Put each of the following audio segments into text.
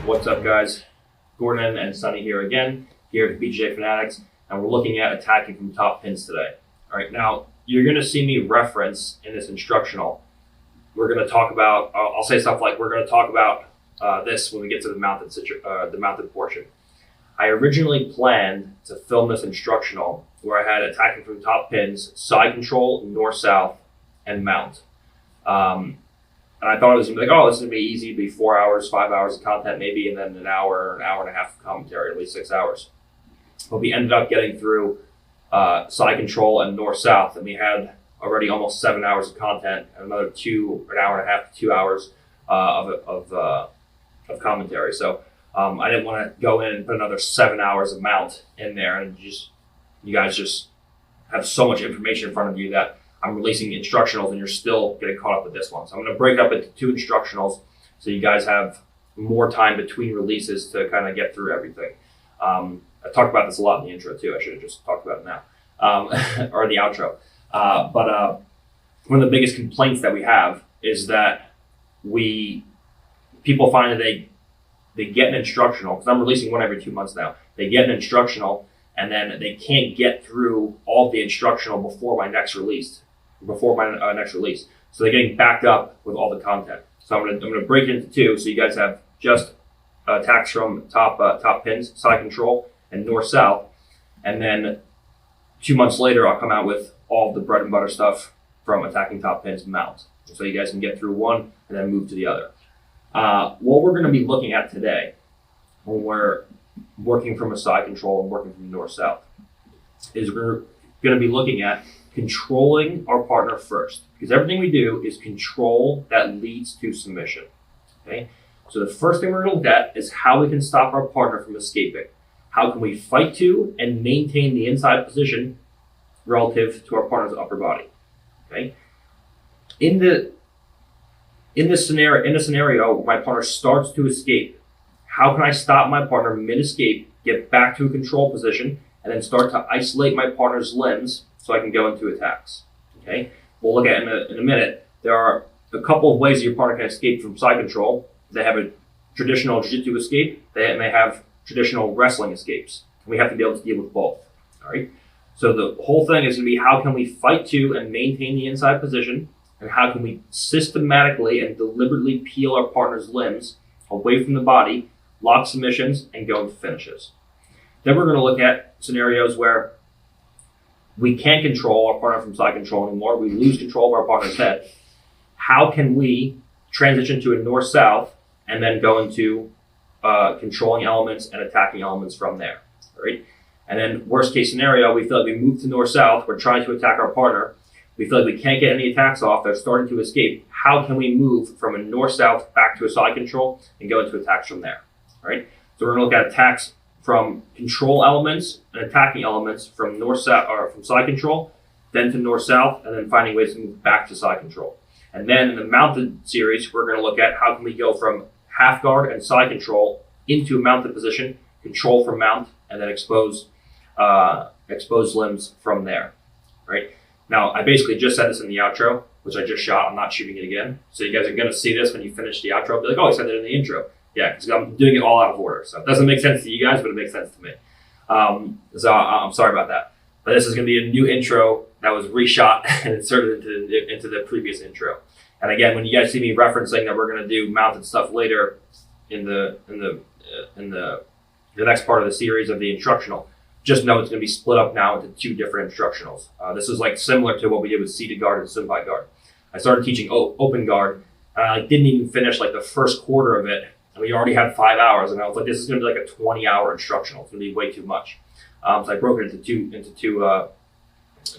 What's up, guys? Gordon and Sunny here again, here at BJJ Fanatics, and we're looking at attacking from top pins today. All right, now you're going to see me reference in this instructional. We're going to talk about, I'll say stuff like, we're going to talk about this when we get to the mounted portion. I originally planned to film this instructional where I had attacking from top pins, side control, north-south, and mount. And I thought it was going to be like, oh, this is going to be easy, it'd be 4 hours, 5 hours of content maybe, and then an hour and a half of commentary, at least 6 hours. But we ended up getting through side control and north-south, and we had already almost 7 hours of content and another an hour and a half to 2 hours of commentary. So I didn't want to go in and put another 7 hours of mount in there, and you guys just have so much information in front of you that I'm releasing instructionals and you're still getting caught up with this one. So I'm going to break it up into 2 instructionals so you guys have more time between releases to kind of get through everything. I talked about this a lot in the intro too. I should have just talked about it now, or the outro. But one of the biggest complaints that we have is that people find that they get an instructional, because I'm releasing one every 2 months now. They get an instructional and then they can't get through all of the instructional before my next release. So they're getting backed up with all the content. So I'm gonna break it into 2 so you guys have just attacks from top pins, side control, and north-south. And then 2 months later, I'll come out with all the bread and butter stuff from attacking top pins and mount. So you guys can get through one and then move to the other. What we're gonna be looking at today when we're working from a side control and working from north-south is we're gonna be looking at controlling our partner first, because everything we do is control that leads to submission. Okay, so the first thing we're going to look at is how we can stop our partner from escaping. How can we fight to and maintain the inside position relative to our partner's upper body? Okay, in a scenario where my partner starts to escape, how can I stop my partner mid-escape, get back to a control position, and then start to isolate my partner's limbs so I can go into attacks? Okay, we'll look at in a minute. There are a couple of ways your partner can escape from side control. They have a traditional jiu-jitsu escape. They may have traditional wrestling escapes. We have to be able to deal with both. All right. So the whole thing is going to be how can we fight to and maintain the inside position, and how can we systematically and deliberately peel our partner's limbs away from the body, lock submissions, and go into finishes. Then we're going to look at scenarios where we can't control our partner from side control anymore. We lose control of our partner's head. How can we transition to a north-south and then go into controlling elements and attacking elements from there? Right? And then worst case scenario, we feel like we move to north-south. We're trying to attack our partner. We feel like we can't get any attacks off. They're starting to escape. How can we move from a north-south back to a side control and go into attacks from there? All right? So we're going to look at attacks from control elements and attacking elements from north-south, or from side control, then to north-south, and then finding ways to move back to side control. And then in the mounted series, we're going to look at how can we go from half guard and side control into a mounted position, control from mount, and then expose limbs from there. Right? Now, I basically just said this in the outro, which I just shot. I'm not shooting it again. So you guys are going to see this when you finish the outro. Be like, oh, I said that in the intro. Yeah, because I'm doing it all out of order. So it doesn't make sense to you guys, but it makes sense to me. So I'm sorry about that. But this is going to be a new intro that was reshot and inserted into the previous intro. And again, when you guys see me referencing that we're going to do mounted stuff later in the next part of the series of the instructional, just know it's going to be split up now into 2 different instructionals. This is like similar to what we did with seated guard and sunbai guard. I started teaching open guard, and I didn't even finish like the first quarter of it. And we already had 5 hours, and I was like, this is going to be like a 20-hour instructional. It's going to be way too much. So I broke it into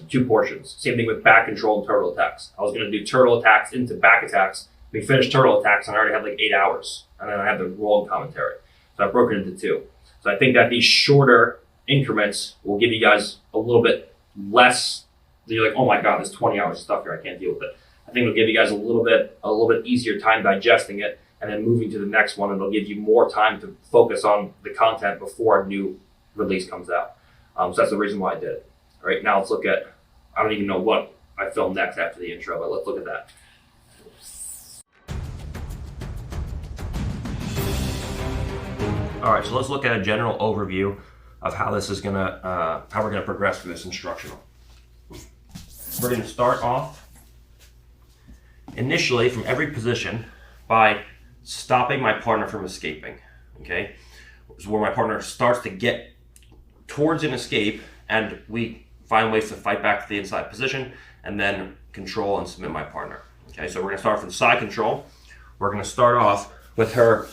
two portions. Same thing with back control and turtle attacks. I was going to do turtle attacks into back attacks. We finished turtle attacks, and I already had like 8 hours. And then I had the roll and commentary. So I broke it into 2. So I think that these shorter increments will give you guys a little bit less. You're like, oh my God, there's 20 hours of stuff here. I can't deal with it. I think it'll give you guys a little bit easier time digesting it, and then moving to the next one, and it'll give you more time to focus on the content before a new release comes out. So that's the reason why I did it. All right, now let's look at, I don't even know what I filmed next after the intro, but let's look at that. All right, so let's look at a general overview of how this is how we're gonna progress through this instructional. We're gonna start off initially from every position by stopping my partner from escaping, okay? This is where my partner starts to get towards an escape, and we find ways to fight back to the inside position and then control and submit my partner. Okay, so we're gonna start from side control. We're gonna start off with her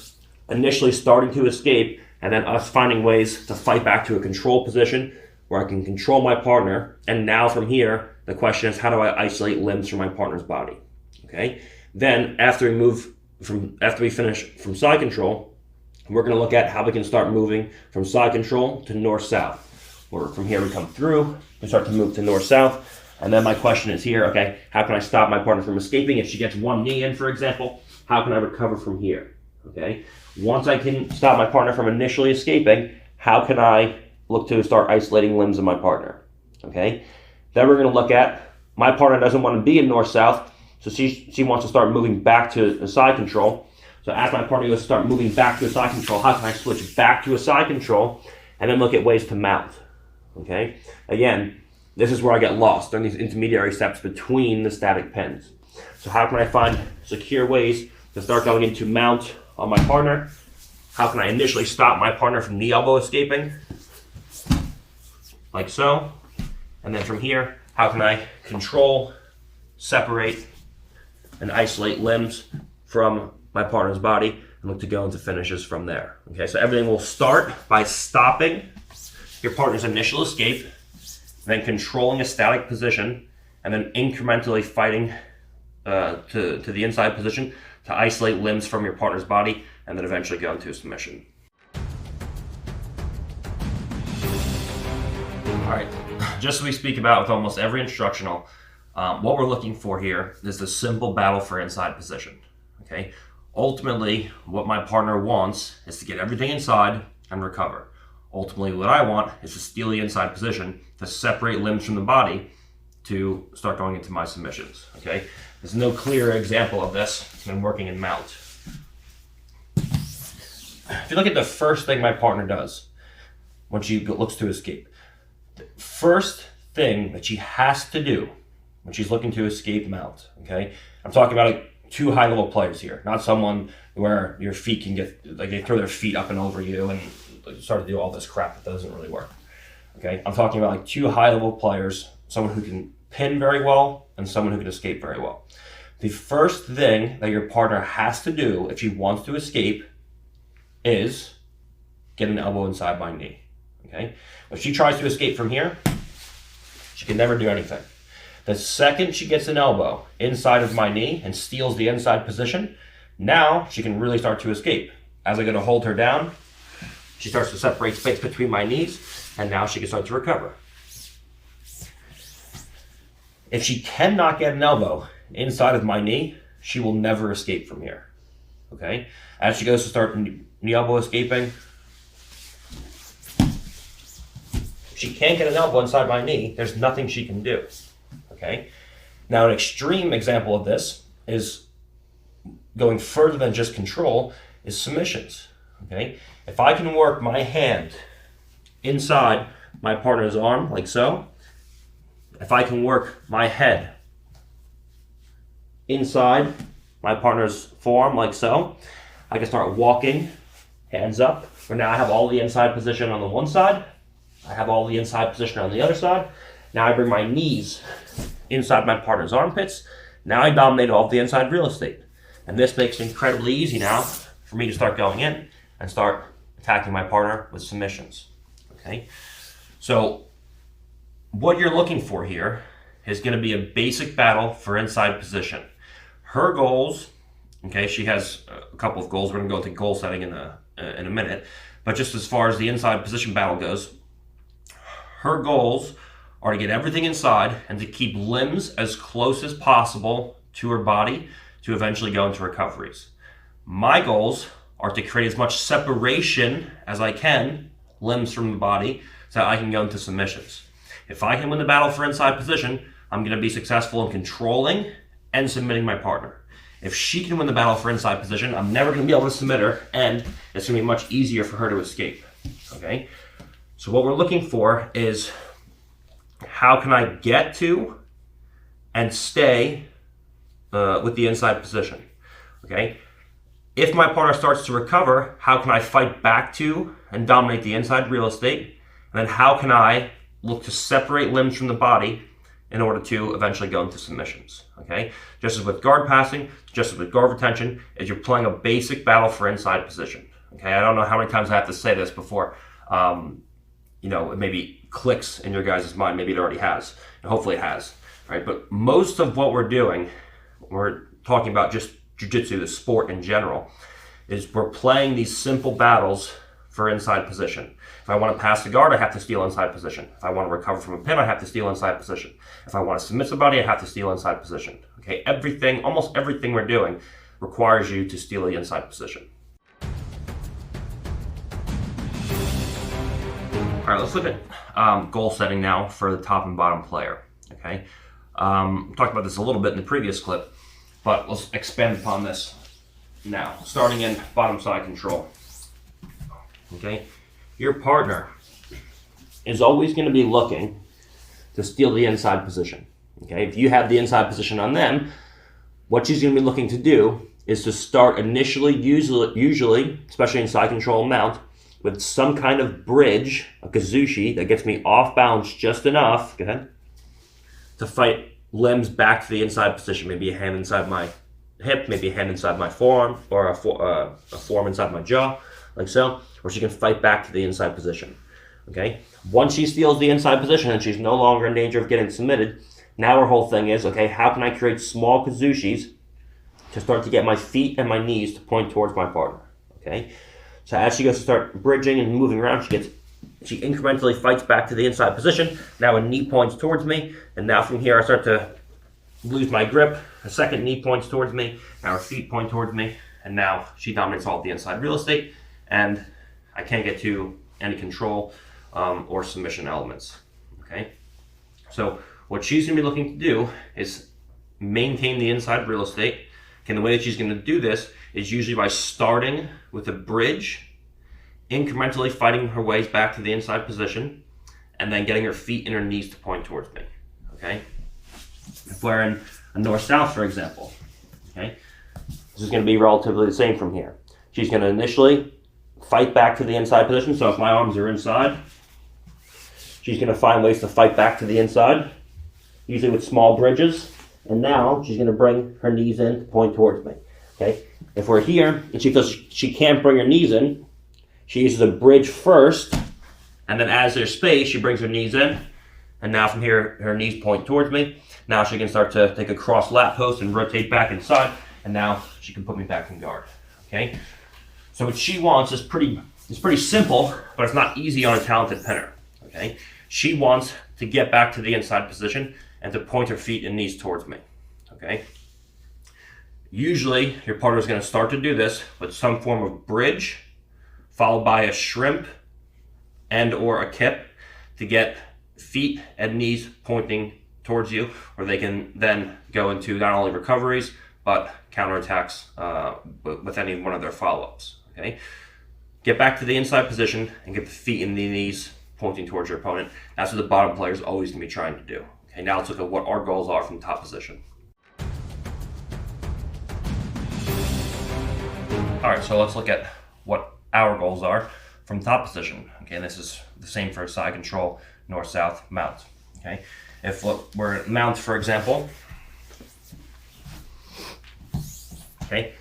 initially starting to escape, and then us finding ways to fight back to a control position where I can control my partner. And now from here, the question is, how do I isolate limbs from my partner's body? Okay. Then after we finish from side control, we're going to look at how we can start moving from side control to north-south. Or from here we come through, we start to move to north-south. And then my question is here, okay, how can I stop my partner from escaping? If she gets one knee in, for example, how can I recover from here? Okay. Once I can stop my partner from initially escaping, how can I look to start isolating limbs of my partner? Okay. Then we're going to look at, my partner doesn't want to be in north-south, so she wants to start moving back to a side control. So as my partner goes to start moving back to a side control, how can I switch back to a side control and then look at ways to mount? Okay. Again, this is where I get lost during these intermediary steps between the static pins. So how can I find secure ways to start going into mount on my partner? How can I initially stop my partner from knee elbow escaping? Like so. And then from here, how can I control, separate, and isolate limbs from my partner's body and look to go into finishes from there? Okay, so everything will start by stopping your partner's initial escape, then controlling a static position, and then incrementally fighting to the inside position to isolate limbs from your partner's body, and then eventually go into a submission. All right, just as we speak about with almost every instructional, what we're looking for here is the simple battle for inside position, okay? Ultimately, what my partner wants is to get everything inside and recover. Ultimately, what I want is to steal the inside position, to separate limbs from the body, to start going into my submissions, okay? There's no clearer example of this than working in mount. If you look at the first thing my partner does when she looks to escape, the first thing that she has to do when she's looking to escape mount, okay? I'm talking about like two high-level players here, not someone where your feet can get, like they throw their feet up and over you and start to do all this crap that doesn't really work, okay? I'm talking about like two high-level players, someone who can pin very well and someone who can escape very well. The first thing that your partner has to do if she wants to escape is get an elbow inside my knee, okay? If she tries to escape from here, she can never do anything. The second she gets an elbow inside of my knee and steals the inside position, now she can really start to escape. As I go to hold her down, she starts to separate space between my knees, and now she can start to recover. If she cannot get an elbow inside of my knee, she will never escape from here, okay? As she goes to start knee elbow escaping, if she can't get an elbow inside my knee, there's nothing she can do, okay? Now, an extreme example of this is going further than just control is submissions, okay? If I can work my hand inside my partner's arm, like so, if I can work my head inside my partner's forearm, like so, I can start walking, hands up, where now I have all the inside position on the one side, I have all the inside position on the other side. Now I bring my knees inside my partner's armpits. Now I dominate all of the inside real estate. And this makes it incredibly easy now for me to start going in and start attacking my partner with submissions, okay? So what you're looking for here is going to be a basic battle for inside position. Her goals, okay, she has a couple of goals. We're going to go into goal setting in a minute. But just as far as the inside position battle goes, her goals are to get everything inside and to keep limbs as close as possible to her body to eventually go into recoveries. My goals are to create as much separation as I can, limbs from the body, so that I can go into submissions. If I can win the battle for inside position, I'm going to be successful in controlling and submitting my partner. If she can win the battle for inside position, I'm never going to be able to submit her, and it's going to be much easier for her to escape. Okay? So what we're looking for is how can I get to and stay with the inside position. Okay? If my partner starts to recover, how can I fight back to and dominate the inside real estate? And then how can I look to separate limbs from the body in order to eventually go into submissions? Okay? Just as with guard passing, just as with guard retention, is you're playing a basic battle for inside position. Okay? I don't know how many times I have to say this before, it maybe clicks in your guys' mind. Maybe it already has, and hopefully it has. Right? But most of what we're doing, we're talking about just jiu-jitsu, the sport in general, is we're playing these simple battles for inside position. If I want to pass the guard, I have to steal inside position. If I want to recover from a pin, I have to steal inside position. If I want to submit somebody, I have to steal inside position. Okay, almost everything we're doing requires you to steal the inside position. All right, let's look at goal setting now for the top and bottom player. Okay, talked about this a little bit in the previous clip, but let's expand upon this now. Starting in bottom side control. Okay, your partner is always going to be looking to steal the inside position. Okay, if you have the inside position on them, what she's going to be looking to do is to start initially, usually, especially in side control mount, with some kind of bridge, a kazushi, that gets me off balance just enough, go ahead, to fight limbs back to the inside position. Maybe a hand inside my hip, maybe a hand inside my forearm, or a forearm inside my jaw, like so, or she can fight back to the inside position. Okay, once she steals the inside position and she's no longer in danger of getting submitted, now her whole thing is, okay, how can I create small kazushis to start to get my feet and my knees to point towards my partner? Okay, so as she goes to start bridging and moving around, she incrementally fights back to the inside position. Now a knee points towards me, and now from here I start to lose my grip. A second knee points towards me, now her feet point towards me, and now she dominates all of the inside real estate, and I can't get to any control or submission elements. Okay, so what she's going to be looking to do is maintain the inside real estate. Okay, and the way that she's going to do this is usually by starting with a bridge, incrementally fighting her ways back to the inside position, and then getting her feet and her knees to point towards me. Okay, if we're in a north-south, for example, okay, this is going to be relatively the same from here. She's going to initially fight back to the inside position. So if my arms are inside, she's going to find ways to fight back to the inside, usually with small bridges. And now she's going to bring her knees in to point towards me. Okay, if we're here and she can't bring her knees in, she uses a bridge first, and then as there's space, she brings her knees in, and now from here her knees point towards me. Now she can start to take a cross lat post and rotate back inside, and now she can put me back in guard. Okay, so what she wants is pretty simple, but it's not easy on a talented pinner. Okay, she wants to get back to the inside position and to point her feet and knees towards me. Okay, usually your partner is going to start to do this with some form of bridge, followed by a shrimp and or a kip to get feet and knees pointing towards you, where they can then go into not only recoveries but counterattacks with any one of their follow-ups. Okay, get back to the inside position and get the feet and the knees pointing towards your opponent. That's what the bottom player is always going to be trying to do. Okay, now let's look at what our goals are from top position. All right, so let's look at what our goals are from top position. Okay, and this is the same for side control, north-south, mount. Okay, if we're at mount, for example, okay,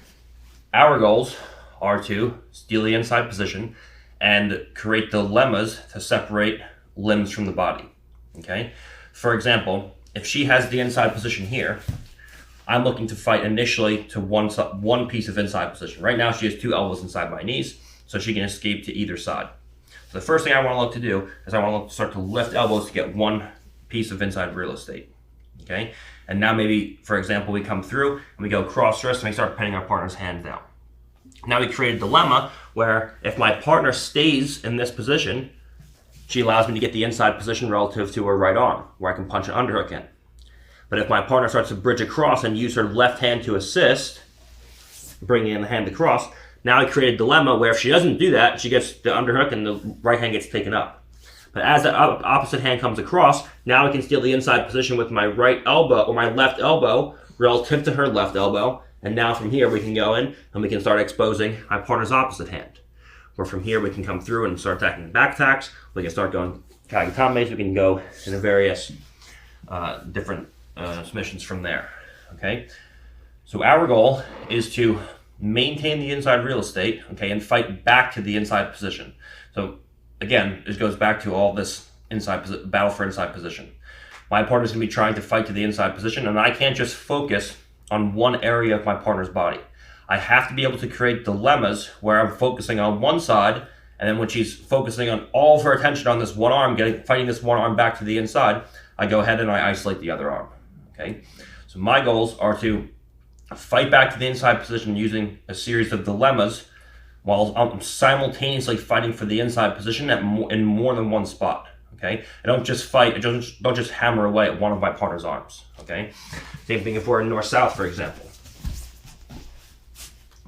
our goals are to steal the inside position and create dilemmas to separate limbs from the body. Okay, for example, if she has the inside position here, I'm looking to fight initially to one piece of inside position. Right now she has two elbows inside my knees, so she can escape to either side. So the first thing I want to look to do is I want to look to start to lift elbows to get one piece of inside real estate. Okay, and now maybe, for example, we come through and we go cross wrist and we start pinning our partner's hand down. Now we create a dilemma where if my partner stays in this position, she allows me to get the inside position relative to her right arm, where I can punch an underhook in. But if my partner starts to bridge across and use her left hand to assist, bringing in the hand across. Now I create a dilemma where if she doesn't do that, she gets the underhook and the right hand gets taken up. But as the opposite hand comes across, now I can steal the inside position with my right elbow or my left elbow relative to her left elbow. And now from here we can go in and we can start exposing my partner's opposite hand. Or from here we can come through and start attacking back attacks. We can start going kage-tames. We can go into various different submissions from there. Okay. So our goal is to maintain the inside real estate, okay, and fight back to the inside position. So again, it goes back to all this battle for inside position. My partner's going to be trying to fight to the inside position, and I can't just focus on one area of my partner's body. I have to be able to create dilemmas where I'm focusing on one side, and then when she's focusing on all of her attention on this one arm, fighting this one arm back to the inside, I go ahead and I isolate the other arm. Okay, so my goals are to fight back to the inside position using a series of dilemmas while I'm simultaneously fighting for the inside position in more than one spot. Okay, I don't just fight, don't just hammer away at one of my partner's arms. Okay, same thing if we're in north-south, for example.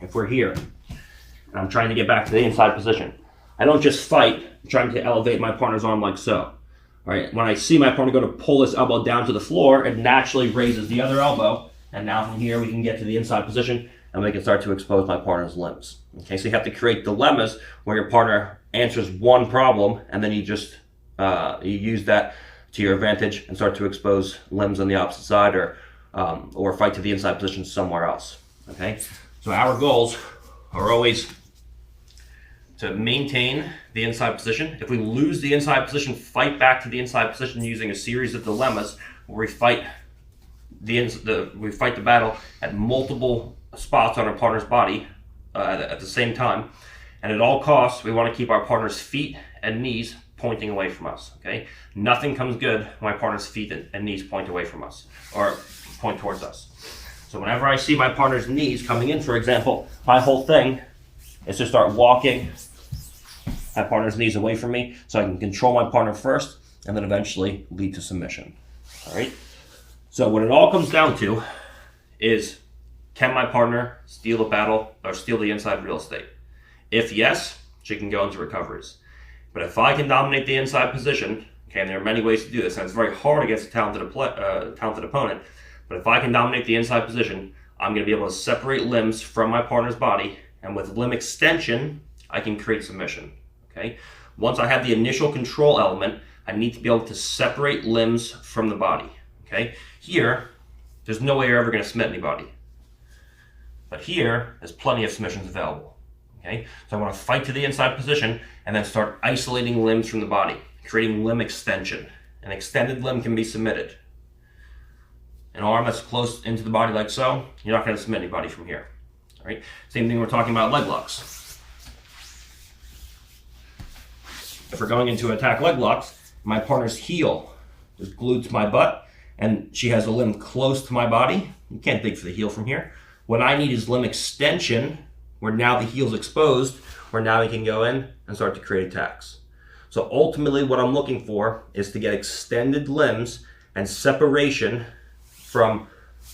If we're here and I'm trying to get back to the inside position, I don't just fight trying to elevate my partner's arm like so. All right, when I see my partner go to pull this elbow down to the floor, it naturally raises the other elbow, and now from here we can get to the inside position and we can start to expose my partner's limbs. Okay, so you have to create dilemmas where your partner answers one problem and then you just you use that to your advantage and start to expose limbs on the opposite side or fight to the inside position somewhere else. Okay, so our goals are always to maintain the inside position. If we lose the inside position, fight back to the inside position using a series of dilemmas where we fight the battle at multiple spots on our partner's body at the same time. And at all costs, we want to keep our partner's feet and knees pointing away from us. Okay, nothing comes good when my partner's feet and knees point away from us or point towards us. So whenever I see my partner's knees coming in, for example, my whole thing is to start walking my partner's knees away from me so I can control my partner first and then eventually lead to submission. All right. So what it all comes down to is, can my partner steal the battle or steal the inside real estate? If yes, she can go into recoveries. But if I can dominate the inside position, okay, and there are many ways to do this, and it's very hard against a talented opponent, but if I can dominate the inside position, I'm going to be able to separate limbs from my partner's body, and with limb extension, I can create submission. Okay. Once I have the initial control element, I need to be able to separate limbs from the body. Okay. Here, there's no way you're ever going to submit anybody. But here, there's plenty of submissions available. Okay. So I want to fight to the inside position and then start isolating limbs from the body, creating limb extension. An extended limb can be submitted. An arm that's close into the body like so, you're not going to submit anybody from here. All right. Same thing we're talking about leg locks. If we're going into attack leg locks, my partner's heel is glued to my butt and she has a limb close to my body, you can't dig for the heel from here. What I need is limb extension, where now the heel's exposed, where now we can go in and start to create attacks. So ultimately what I'm looking for is to get extended limbs and separation from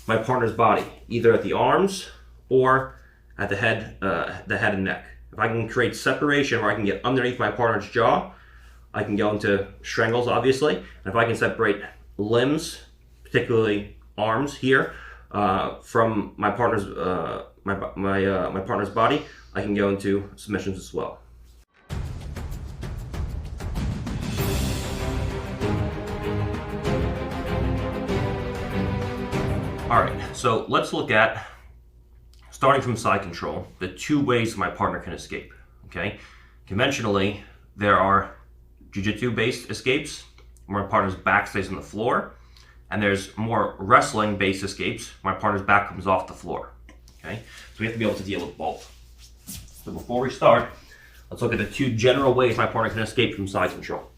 my partner's body, either at the arms or at the head and neck. If I can create separation where I can get underneath my partner's jaw, I can go into strangles, obviously. And if I can separate limbs, particularly arms here, from my partner's my partner's body, I can go into submissions as well. All right, so let's look at, starting from side control, the two ways my partner can escape. Okay, conventionally there are jiu-jitsu based escapes where my partner's back stays on the floor, and there's more wrestling based escapes where my partner's back comes off the floor. Okay, so we have to be able to deal with both. So before we start, let's look at the two general ways my partner can escape from side control.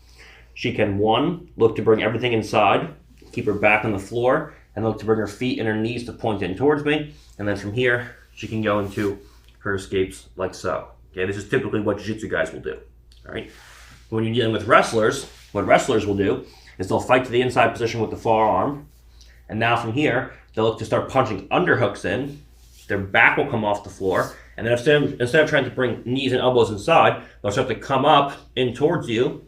She can, one, look to bring everything inside, keep her back on the floor, and look to bring her feet and her knees to point in towards me, and then from here she can go into her escapes like so. Okay, this is typically what jiu-jitsu guys will do. All right. When you're dealing with wrestlers, what wrestlers will do is they'll fight to the inside position with the forearm, and now from here they'll look to start punching underhooks in their back will come off the floor, and then instead of trying to bring knees and elbows inside, they'll start to come up in towards you,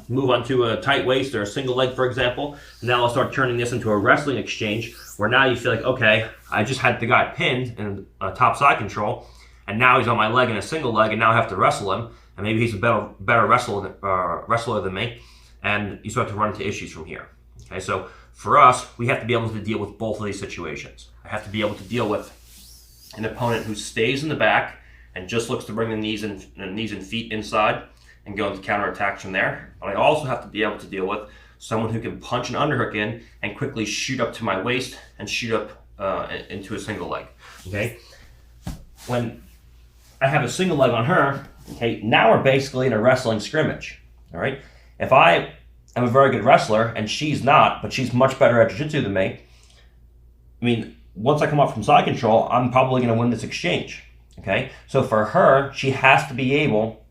move onto a tight waist or a single leg, for example. And now I'll start turning this into a wrestling exchange where now you feel like, okay, I just had the guy pinned in a top side control, and now he's on my leg in a single leg, and now I have to wrestle him, and maybe he's a better wrestler than me, and you start to run into issues from here. Okay, so for us, we have to be able to deal with both of these situations. I have to be able to deal with an opponent who stays in the back and just looks to bring the knees and feet inside and go into counterattacks from there. But I also have to be able to deal with someone who can punch an underhook in and quickly shoot up to my waist and shoot up into a single leg. Okay, when I have a single leg on her, okay, now we're basically in a wrestling scrimmage. All right, if I am a very good wrestler and she's not, but she's much better at jiu-jitsu than me, I mean, once I come up from side control, I'm probably going to win this exchange. Okay, so for her, she has to be able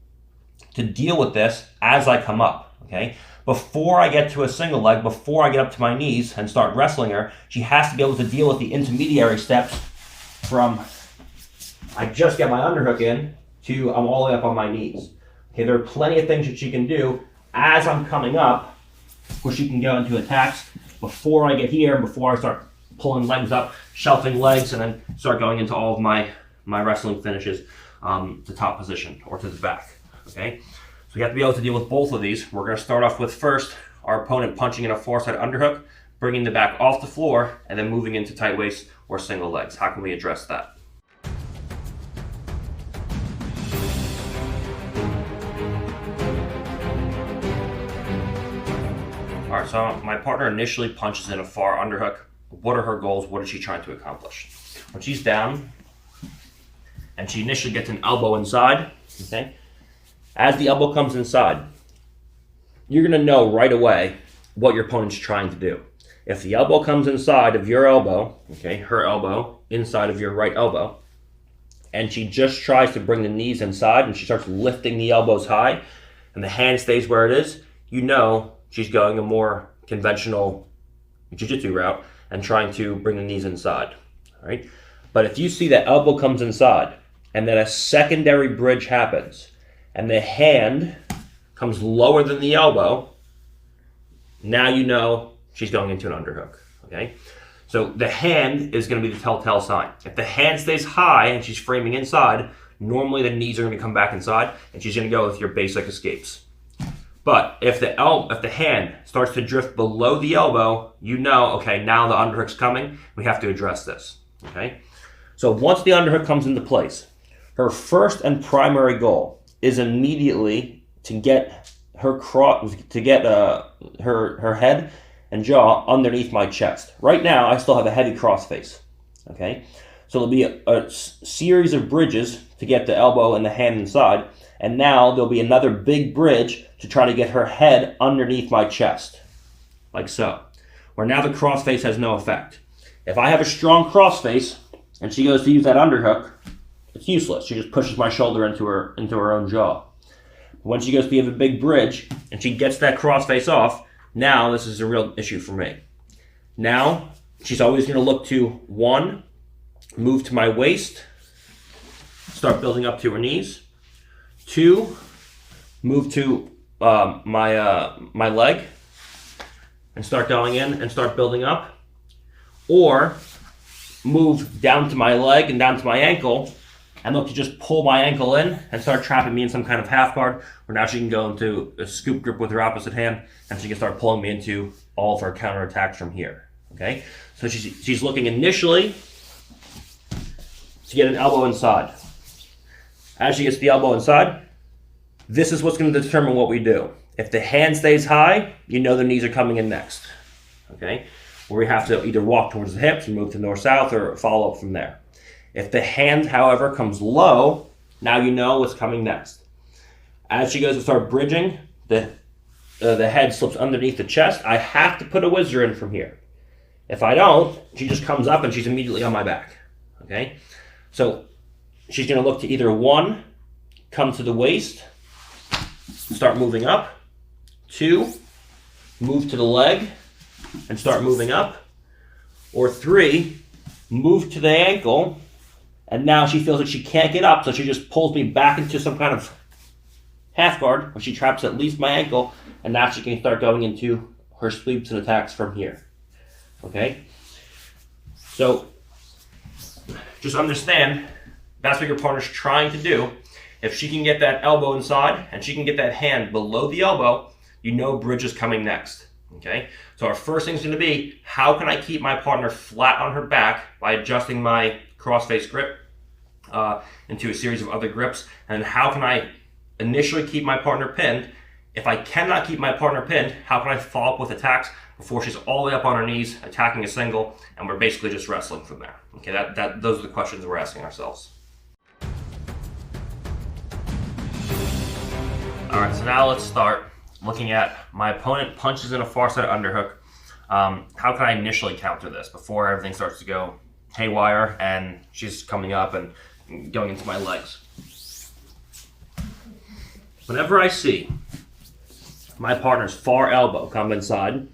to deal with this as I come up. Okay, before I get to a single leg, before I get up to my knees and start wrestling her, she has to be able to deal with the intermediary steps from I just get my underhook in to I'm all the way up on my knees. Okay, there are plenty of things that she can do as I'm coming up, where she can go into attacks before I get here, before I start pulling legs up, shelving legs, and then start going into all of my wrestling finishes to top position or to the back. Okay, so you have to be able to deal with both of these. We're going to start off with first our opponent punching in a four-side underhook, bringing the back off the floor, and then moving into tight waist or single legs. How can we address that? All right, so my partner initially punches in a far underhook. What are her goals? What is she trying to accomplish? When she's down and she initially gets an elbow inside, okay? As the elbow comes inside, you're gonna know right away what your opponent's trying to do. If the elbow comes inside of your elbow, okay, her elbow, inside of your right elbow, and she just tries to bring the knees inside and she starts lifting the elbows high and the hand stays where it is, you know she's going a more conventional jiu-jitsu route and trying to bring the knees inside, all right? But if you see that elbow comes inside and then a secondary bridge happens and the hand comes lower than the elbow, now you know she's going into an underhook, okay? So the hand is gonna be the telltale sign. If the hand stays high and she's framing inside, normally the knees are gonna come back inside and she's gonna go with your basic escapes. But if the hand starts to drift below the elbow, you know, okay, now the underhook's coming. We have to address this, okay? So once the underhook comes into place, her first and primary goal is immediately to get her her head and jaw underneath my chest. Right now, I still have a heavy cross face, okay? So there'll be a series of bridges to get the elbow and the hand inside, and now there'll be another big bridge to try to get her head underneath my chest, like so. Where now the crossface has no effect. If I have a strong crossface and she goes to use that underhook, it's useless. She just pushes my shoulder into her own jaw. When she goes to give a big bridge and she gets that crossface off, now this is a real issue for me. Now she's always going to look to, one, move to my waist, start building up to her knees. Two, move to my leg and start going in and start building up. Or move down to my leg and down to my ankle and look to just pull my ankle in and start trapping me in some kind of half guard, where now she can go into a scoop grip with her opposite hand and she can start pulling me into all of her counterattacks from here, okay? So she's looking initially to get an elbow inside. As she gets the elbow inside, this is what's going to determine what we do. If the hand stays high, you know the knees are coming in next, okay? Where we have to either walk towards the hips and move to north-south or follow up from there. If the hand, however, comes low, now you know what's coming next. As she goes to start bridging, the head slips underneath the chest. I have to put a whizzer in from here. If I don't, she just comes up and she's immediately on my back, okay? So she's going to look to either, one, come to the waist, start moving up. Two, move to the leg and start moving up. Or three, move to the ankle, and now she feels that she can't get up, so she just pulls me back into some kind of half guard, where she traps at least my ankle, and now she can start going into her sweeps and attacks from here. Okay? So, just understand, that's what your partner's trying to do. If she can get that elbow inside, and she can get that hand below the elbow, you know bridge is coming next. Okay? So our first thing is going to be, how can I keep my partner flat on her back by adjusting my cross-face grip into a series of other grips, and how can I initially keep my partner pinned? If I cannot keep my partner pinned, how can I follow up with attacks before she's all the way up on her knees, attacking a single, and we're basically just wrestling from there? Okay, those are the questions we're asking ourselves. All right, so now let's start looking at my opponent punches in a far side underhook. How can I initially counter this before everything starts to go haywire and she's coming up and going into my legs? Whenever I see my partner's far elbow come inside,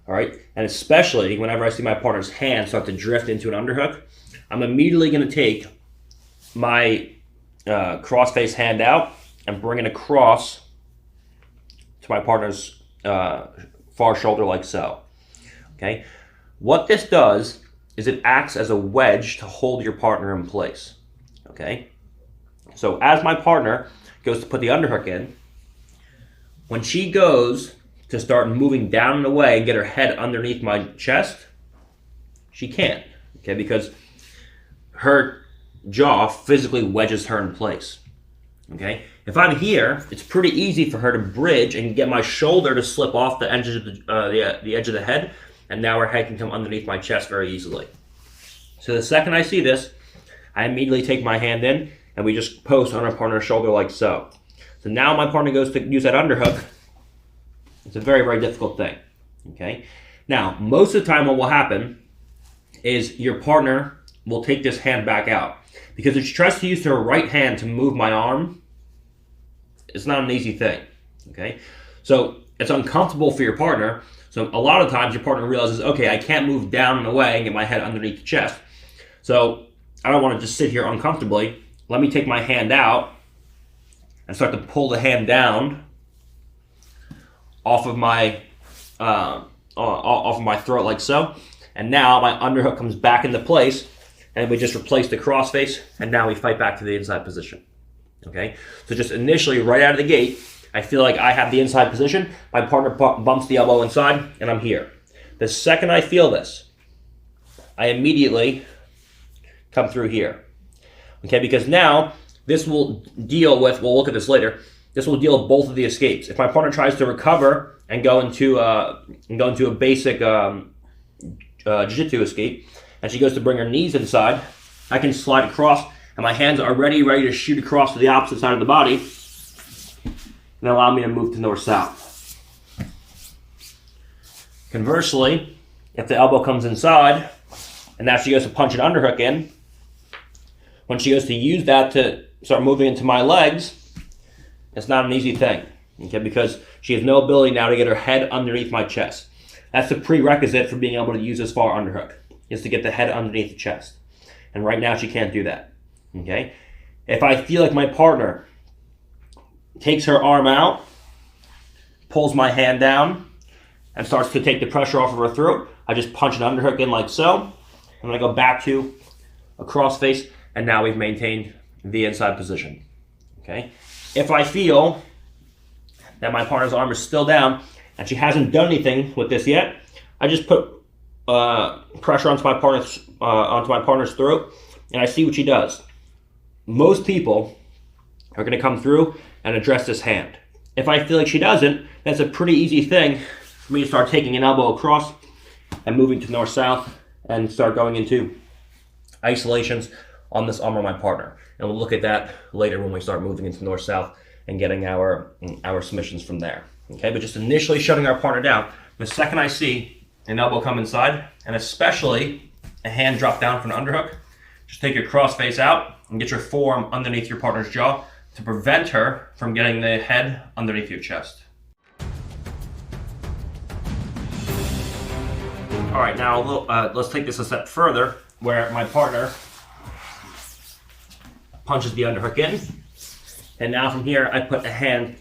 all right, and especially whenever I see my partner's hand start to drift into an underhook, I'm immediately going to take my cross-face hand out and bring it across to my partner's far shoulder like so. Okay, what this does is it acts as a wedge to hold your partner in place. Okay, so as my partner goes to put the underhook in, when she goes to start moving down and away and get her head underneath my chest, she can't. Okay, because her jaw physically wedges her in place. Okay, if I'm here, it's pretty easy for her to bridge and get my shoulder to slip off the edge of the edge of the head, and now her head can come underneath my chest very easily. So the second I see this, I immediately take my hand in and we just post on our partner's shoulder like so. So now my partner goes to use that underhook. It's a very, very difficult thing. Okay. Now, most of the time what will happen is your partner will take this hand back out. Because if she tries to use her right hand to move my arm, it's not an easy thing. Okay. So it's uncomfortable for your partner. So a lot of times your partner realizes, okay, I can't move down and away and get my head underneath the chest. So I don't want to just sit here uncomfortably. Let me take my hand out and start to pull the hand down off of my throat like so. And now my underhook comes back into place, and we just replace the crossface, and now we fight back to the inside position. Okay, so just initially right out of the gate, I feel like I have the inside position. My partner bumps the elbow inside, and I'm here. The second I feel this, I immediately come through here. Okay, because now this will deal with, we'll look at this later, this will deal with both of the escapes. If my partner tries to recover and go into a basic jiu-jitsu escape, and she goes to bring her knees inside, I can slide across, and my hands are ready to shoot across to the opposite side of the body, and allow me to move to north-south. Conversely, if the elbow comes inside, and now she goes to punch an underhook in, when she goes to use that to start moving into my legs, it's not an easy thing, okay, because she has no ability now to get her head underneath my chest. That's the prerequisite for being able to use this far underhook, is to get the head underneath the chest. And right now she can't do that, okay? If I feel like my partner takes her arm out, pulls my hand down, and starts to take the pressure off of her throat, I just punch an underhook in like so, and then I go back to a crossface, and now we've maintained the inside position, okay? If I feel that my partner's arm is still down, and she hasn't done anything with this yet, I just put pressure onto my partner's throat, and I see what she does. Most people are going to come through and address this hand. If I feel like she doesn't, that's a pretty easy thing for me to start taking an elbow across and moving to north-south and start going into isolations on this arm of my partner. And we'll look at that later when we start moving into north-south and getting our submissions from there. Okay, but just initially shutting our partner down. The second I see an elbow come inside, and especially a hand drop down for an underhook, just take your cross face out and get your forearm underneath your partner's jaw to prevent her from getting the head underneath your chest. All right, now let's take this a step further where my partner punches the underhook in. And now from here, I put a hand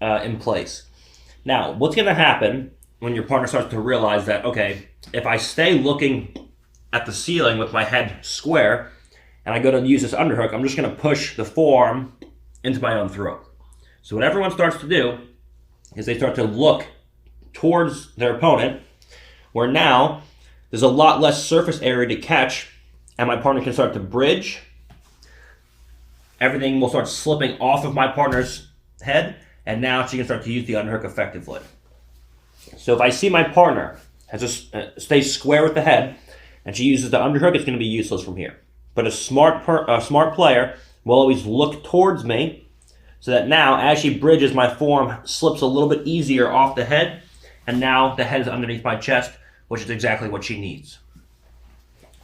in place. Now, what's going to happen when your partner starts to realize that, okay, if I stay looking at the ceiling with my head square and I go to use this underhook, I'm just going to push the forearm into my own throat. So what everyone starts to do is they start to look towards their opponent, where now there's a lot less surface area to catch, and my partner can start to bridge. Everything will start slipping off of my partner's head, and now she can start to use the underhook effectively. So if I see my partner has to stay square with the head, and she uses the underhook, it's going to be useless from here. But a smart player will always look towards me, so that now as she bridges, my forearm slips a little bit easier off the head, and now the head is underneath my chest, which is exactly what she needs.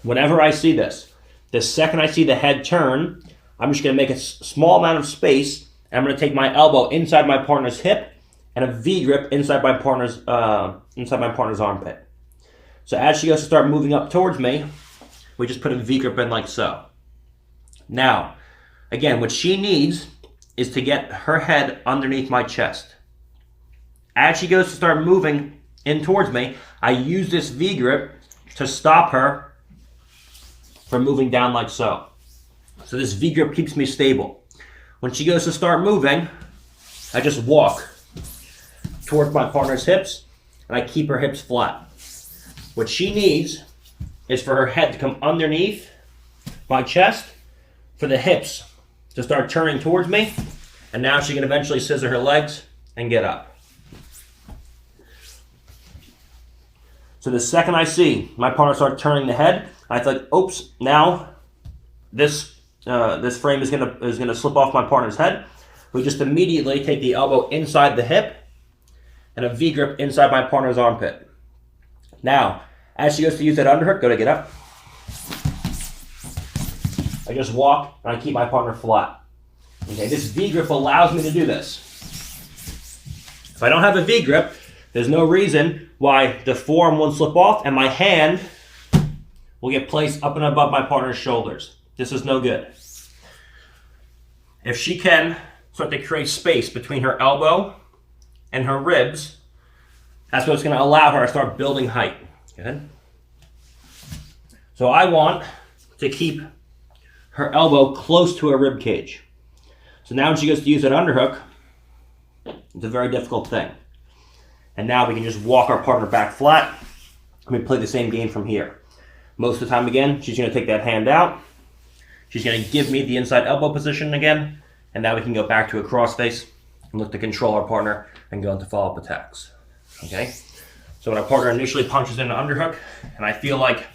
Whenever I see this, the second I see the head turn, I'm just going to make a small amount of space, and I'm going to take my elbow inside my partner's hip and a V grip inside my partner's armpit. So as she goes to start moving up towards me, we just put a V grip in like so. Now, again, what she needs is to get her head underneath my chest. As she goes to start moving in towards me, I use this V grip to stop her from moving down like so. So this V grip keeps me stable. When she goes to start moving, I just walk towards my partner's hips, and I keep her hips flat. What she needs is for her head to come underneath my chest, for the hips to start turning towards me, and now she can eventually scissor her legs and get up. So the second I see my partner start turning the head, I think, oops, now this frame is gonna slip off my partner's head. We just immediately take the elbow inside the hip and a V grip inside my partner's armpit. Now, as she goes to use that underhook, go to get up. I just walk and I keep my partner flat. Okay, this V grip allows me to do this. If I don't have a V grip, there's no reason why the forearm won't slip off and my hand will get placed up and above my partner's shoulders. This is no good. If she can start to create space between her elbow and her ribs, that's what's going to allow her to start building height. Good. So I want to keep her elbow close to her rib cage. So now when she goes to use that underhook, it's a very difficult thing. And now we can just walk our partner back flat, and we play the same game from here. Most of the time, again, she's going to take that hand out. She's going to give me the inside elbow position again, and now we can go back to a crossface and look to control our partner and go into follow-up attacks. Okay? So when our partner initially punches in an underhook, and I feel like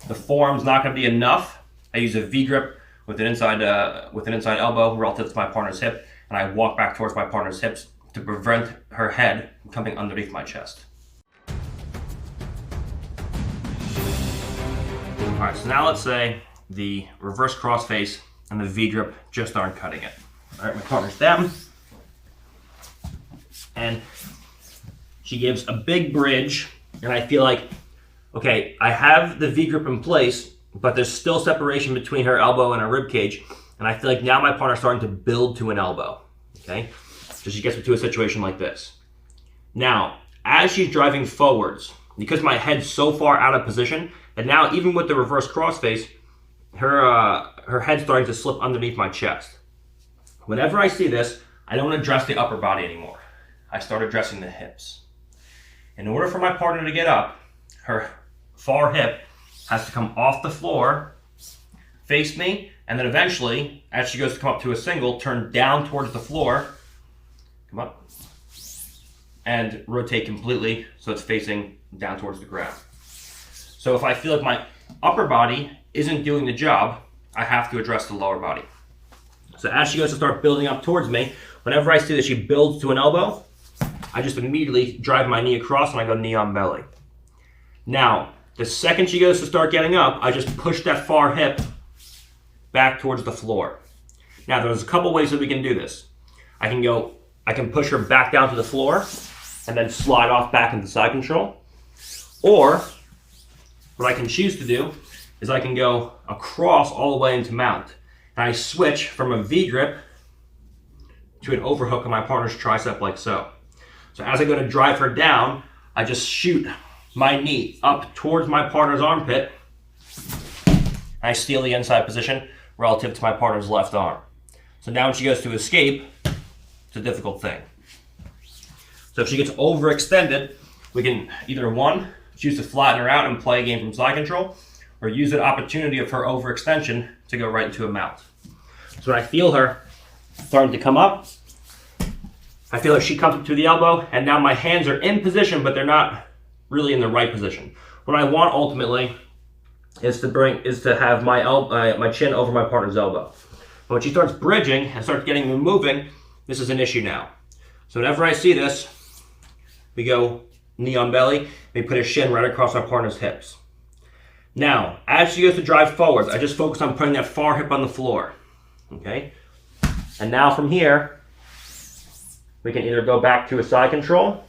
the forearm's not going to be enough, I use a V grip with an inside elbow relative to my partner's hip, and I walk back towards my partner's hips to prevent her head from coming underneath my chest. All right, so now let's say the reverse crossface and the V grip just aren't cutting it. All right, my partner's down, and she gives a big bridge, and I feel like, okay, I have the V grip in place, but there's still separation between her elbow and her rib cage, and I feel like now my partner's starting to build to an elbow. Okay, so she gets me to a situation like this. Now, as she's driving forwards, because my head's so far out of position, and now even with the reverse crossface, her head's starting to slip underneath my chest. Whenever I see this, I don't address the upper body anymore. I start addressing the hips. In order for my partner to get up, her far hip has to come off the floor, face me, and then eventually, as she goes to come up to a single, turn down towards the floor, come up, and rotate completely so it's facing down towards the ground. So if I feel like my upper body isn't doing the job, I have to address the lower body. So as she goes to start building up towards me, whenever I see that she builds to an elbow, I just immediately drive my knee across and I go knee on belly. Now, the second she goes to start getting up, I just push that far hip back towards the floor. Now, there's a couple ways that we can do this. I can push her back down to the floor and then slide off back into side control. Or, what I can choose to do is I can go across all the way into mount. And I switch from a V grip to an overhook on my partner's tricep like so. So as I go to drive her down, I just shoot my knee up towards my partner's armpit. And I steal the inside position relative to my partner's left arm. So now when she goes to escape, it's a difficult thing. So if she gets overextended, we can either one, choose to flatten her out and play a game from side control, or use an opportunity of her overextension to go right into a mount. So when I feel her starting to come up, I feel like she comes up to the elbow, and now my hands are in position, but they're not really in the right position. What I want ultimately is to have my chin over my partner's elbow. But when she starts bridging and starts getting me moving, this is an issue now. So whenever I see this, we go knee on belly, we put a shin right across our partner's hips. Now, as she goes to drive forwards, I just focus on putting that far hip on the floor. Okay? And now from here, we can either go back to a side control,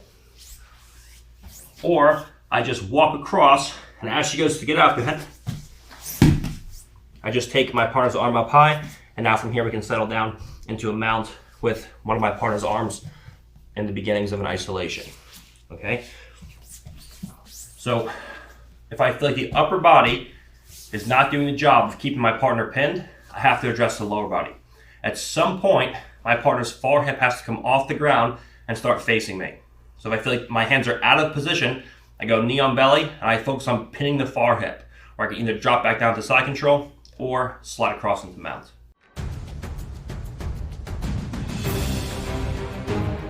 or I just walk across, and as she goes to get up, I just take my partner's arm up high, and now from here we can settle down into a mount with one of my partner's arms in the beginnings of an isolation. Okay? So, if I feel like the upper body is not doing the job of keeping my partner pinned, I have to address the lower body. At some point, my partner's far hip has to come off the ground and start facing me. So if I feel like my hands are out of position, I go knee on belly and I focus on pinning the far hip, where I can either drop back down to side control or slide across into mount.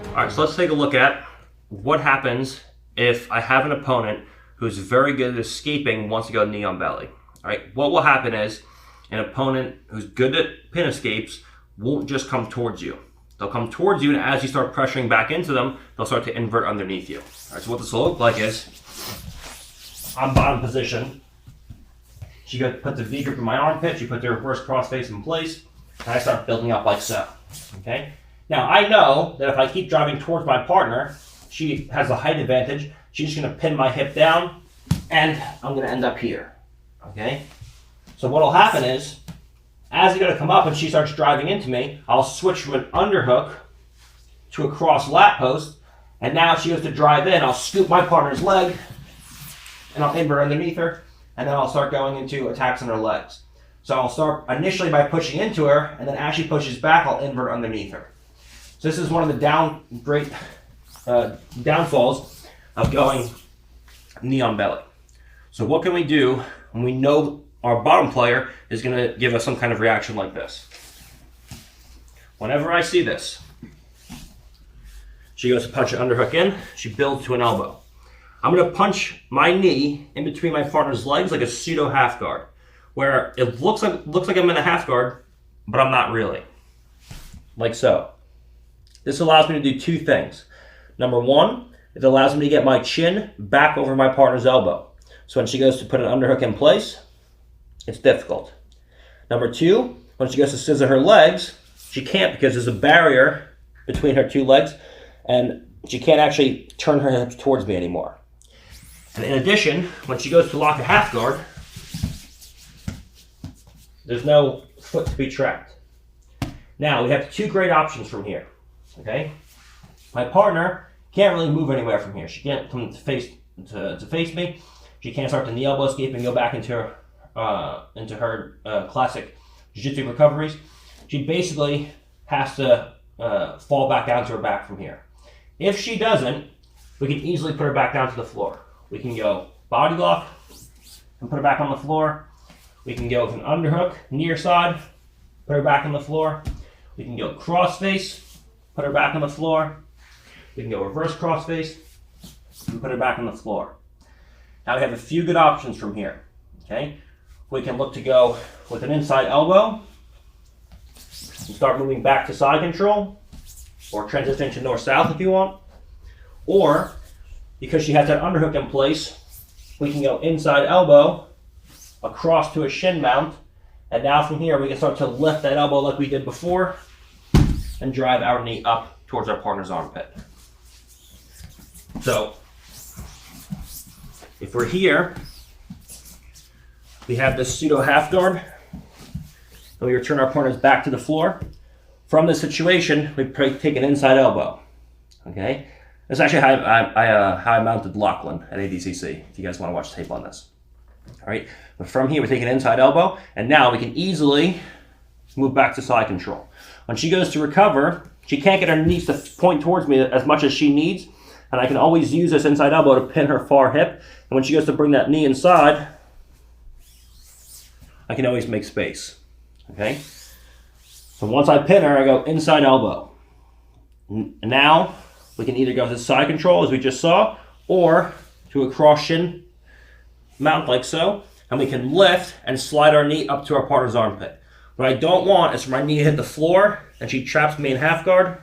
All right, so let's take a look at what happens if I have an opponent who's very good at escaping wants to go knee on belly. All right, what will happen is an opponent who's good at pin escapes won't just come towards you. They'll come towards you, and as you start pressuring back into them, they'll start to invert underneath you. All right, so what this will look like is I'm bottom position. She puts the V grip in my armpit, she puts the reverse cross face in place, and I start building up like so. Okay? Now I know that if I keep driving towards my partner, she has the height advantage. She's just going to pin my hip down, and I'm going to end up here. Okay? So what will happen is, as I go to come up and she starts driving into me, I'll switch from an underhook to a cross lat post, and now she goes to drive in, I'll scoop my partner's leg, and I'll invert underneath her, and then I'll start going into attacks on her legs. So I'll start initially by pushing into her, and then as she pushes back, I'll invert underneath her. So this is one of the downfalls of going knee on belly. So what can we do when we know our bottom player is going to give us some kind of reaction like this? Whenever I see this, she goes to punch an underhook in, she builds to an elbow. I'm going to punch my knee in between my partner's legs like a pseudo half guard, where it looks like I'm in a half guard, but I'm not really. Like so. This allows me to do two things. Number one, it allows me to get my chin back over my partner's elbow. So when she goes to put an underhook in place, it's difficult. Number two, when she goes to scissor her legs, she can't because there's a barrier between her two legs and she can't actually turn her hips towards me anymore. And in addition, when she goes to lock a half guard, there's no foot to be trapped. Now, we have two great options from here. Okay? My partner can't really move anywhere from here. She can't come to face me. She can't start the knee elbow escape and go back into her classic jiu-jitsu recoveries. She basically has to fall back down to her back from here. If she doesn't, we can easily put her back down to the floor. We can go body lock and put her back on the floor. We can go with an underhook, near side, put her back on the floor. We can go cross face, put her back on the floor. We can go reverse cross face and put her back on the floor. Now we have a few good options from here. Okay, we can look to go with an inside elbow and start moving back to side control, or transition to north-south if you want. Or, because she has that underhook in place, we can go inside elbow, across to a shin mount, and now from here we can start to lift that elbow like we did before, and drive our knee up towards our partner's armpit. So, if we're here, we have this pseudo half guard, and we return our partners back to the floor. From this situation, we take an inside elbow. Okay, that's actually how I mounted Lachlan at ADCC. If you guys want to watch tape on this, all right. But from here, we take an inside elbow, and now we can easily move back to side control. When she goes to recover, she can't get her knees to point towards me as much as she needs, and I can always use this inside elbow to pin her far hip. And when she goes to bring that knee inside, I can always make space. Okay. So once I pin her, I go inside elbow. Now we can either go to side control, as we just saw, or to a cross shin mount like so, and we can lift and slide our knee up to our partner's armpit. What I don't want is for my knee to hit the floor and she traps me in half guard.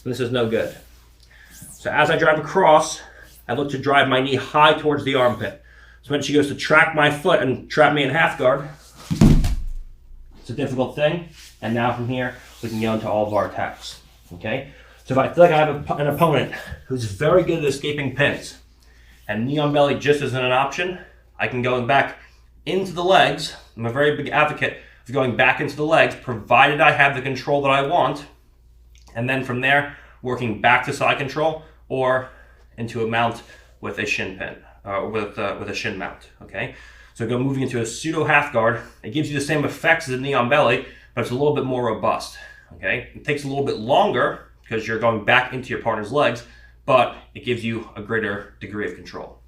This is no good. So as I drive across, I look to drive my knee high towards the armpit. So when she goes to track my foot and trap me in half guard, it's a difficult thing. And now from here, we can go into all of our attacks. Okay? So if I feel like I have an opponent who's very good at escaping pins, and knee on belly just isn't an option, I can go back into the legs. I'm a very big advocate of going back into the legs, provided I have the control that I want. And then from there, working back to side control or into a mount with a shin pin, with a shin mount, okay? So go moving into a pseudo half guard. It gives you the same effects as a knee on belly, but it's a little bit more robust, okay? It takes a little bit longer because you're going back into your partner's legs, but it gives you a greater degree of control.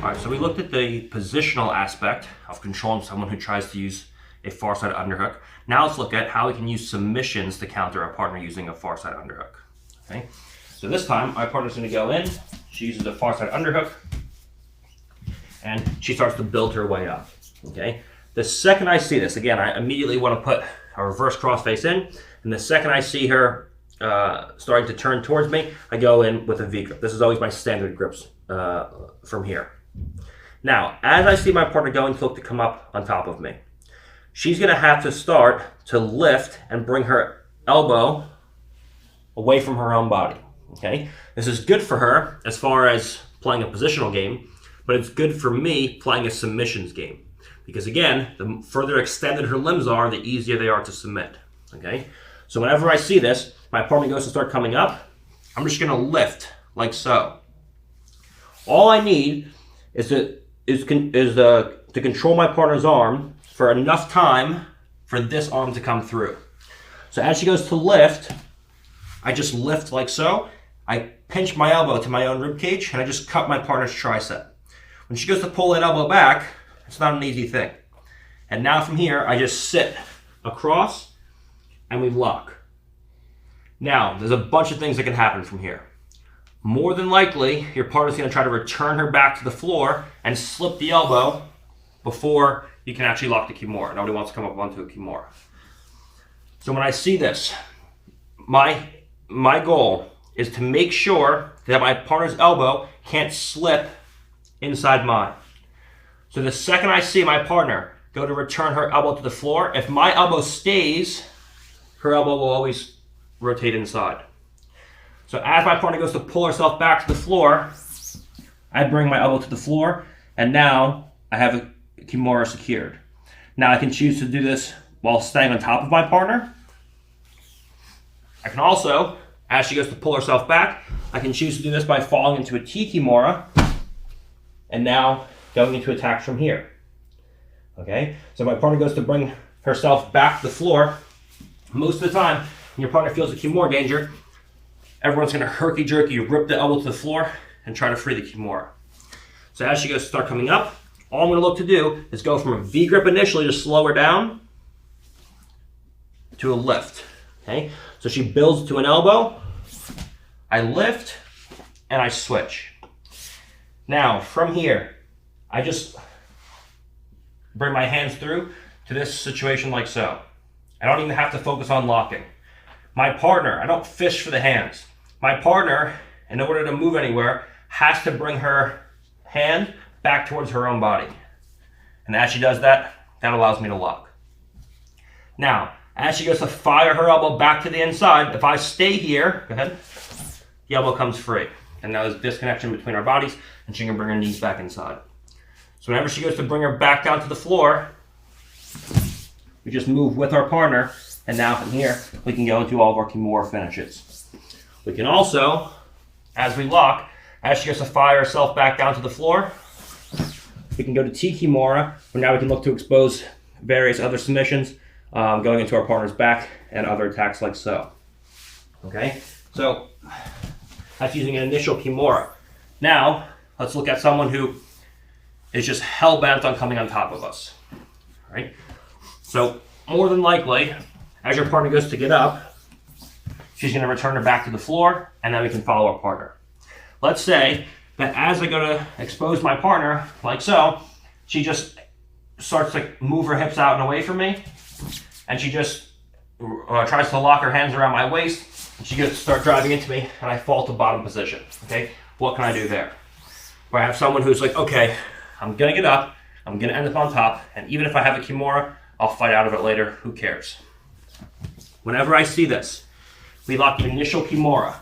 All right, so we looked at the positional aspect of controlling someone who tries to use a far side underhook. Now let's look at how we can use submissions to counter our partner using a far side underhook. Okay, so this time my partner's going to go in. She uses a far side underhook, and she starts to build her way up. Okay, the second I see this, again, I immediately want to put a reverse crossface in, and the second I see her starting to turn towards me, I go in with a V grip. This is always my standard grips from here. Now, as I see my partner going to look to come up on top of me, she's going to have to start to lift and bring her elbow away from her own body. Okay, this is good for her as far as playing a positional game, but it's good for me playing a submissions game. Because again, the further extended her limbs are, the easier they are to submit. Okay, so whenever I see this, my partner goes to start coming up, I'm just going to lift like so. All I need is to control my partner's arm for enough time for this arm to come through. So as she goes to lift, I just lift like so. I pinch my elbow to my own rib cage, and I just cut my partner's tricep. When she goes to pull that elbow back, it's not an easy thing. And now from here, I just sit across and we lock. Now, there's a bunch of things that can happen from here. More than likely, your partner's going to try to return her back to the floor and slip the elbow before you can actually lock the Kimura. Nobody wants to come up onto a Kimura. So when I see this, my goal is to make sure that my partner's elbow can't slip inside mine. So the second I see my partner go to return her elbow to the floor, if my elbow stays, her elbow will always rotate inside. So as my partner goes to pull herself back to the floor, I bring my elbow to the floor, and now I have a Kimura secured. Now I can choose to do this while staying on top of my partner. I can also, as she goes to pull herself back, I can choose to do this by falling into a T Kimura, and now going into attacks from here. Okay, so my partner goes to bring herself back to the floor. Most of the time, when your partner feels a Kimura danger, everyone's going to herky-jerky, rip the elbow to the floor, and try to free the Kimura. So as she goes to start coming up, all I'm going to look to do is go from a V grip initially to slow her down to a lift. Okay, so she builds to an elbow, I lift, and I switch. Now, from here, I just bring my hands through to this situation like so. I don't even have to focus on locking. My partner, I don't fish for the hands. My partner, in order to move anywhere, has to bring her hand back towards her own body. And as she does that, that allows me to lock. Now, as she goes to fire her elbow back to the inside, if I stay here, go ahead, the elbow comes free. and now there's disconnection between our bodies, and she can bring her knees back inside. So whenever she goes to bring her back down to the floor, we just move with our partner, and now from here, we can go into all of our Kimura finishes. We can also, as we lock, as she goes to fire herself back down to the floor, we can go to T Kimura, where now we can look to expose various other submissions, going into our partner's back and other attacks like so. Okay, so that's using an initial Kimura. Now, let's look at someone who is just hell-bent on coming on top of us. All right, so more than likely, as your partner goes to get up, she's going to return her back to the floor, and then we can follow our partner. Let's say that as I go to expose my partner, like so, she just starts to move her hips out and away from me, and she just tries to lock her hands around my waist, and she goes to start driving into me, and I fall to bottom position. Okay, what can I do there? Where I have someone who's like, okay, I'm going to get up, I'm going to end up on top, and even if I have a Kimura, I'll fight out of it later, who cares? Whenever I see this, we lock the initial Kimura.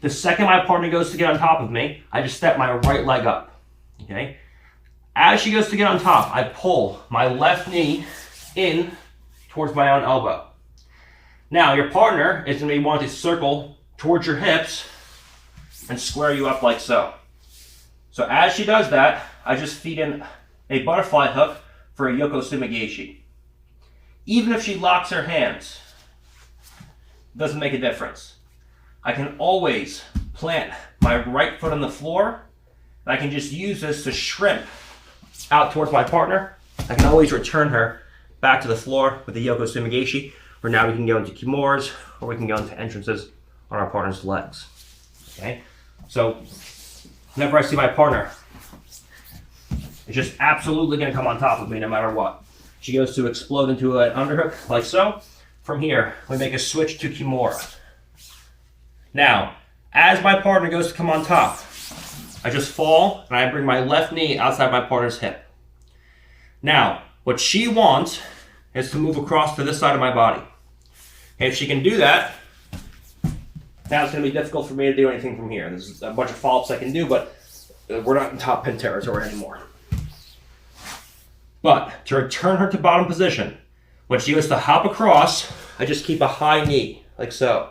The second my partner goes to get on top of me, I just step my right leg up, okay? As she goes to get on top, I pull my left knee in towards my own elbow. Now, your partner is going to be wanting to circle towards your hips and square you up like so. So as she does that, I just feed in a butterfly hook for a Yoko Sumigaeshi. Even if she locks her hands, it doesn't make a difference. I can always plant my right foot on the floor, and I can just use this to shrimp out towards my partner. I can always return her back to the floor with the Yoko Sumigaeshi, where now we can go into Kimuras, or we can go into entrances on our partner's legs. Okay? So, whenever I see my partner, it's just absolutely going to come on top of me no matter what. She goes to explode into an underhook like so. From here, we make a switch to Kimura. Now, as my partner goes to come on top, I just fall and I bring my left knee outside my partner's hip. Now, what she wants is to move across to this side of my body. And if she can do that, now it's going to be difficult for me to do anything from here. There's a bunch of follow-ups I can do, but we're not in top pin territory anymore. But to return her to bottom position, when she goes to hop across, I just keep a high knee, like so.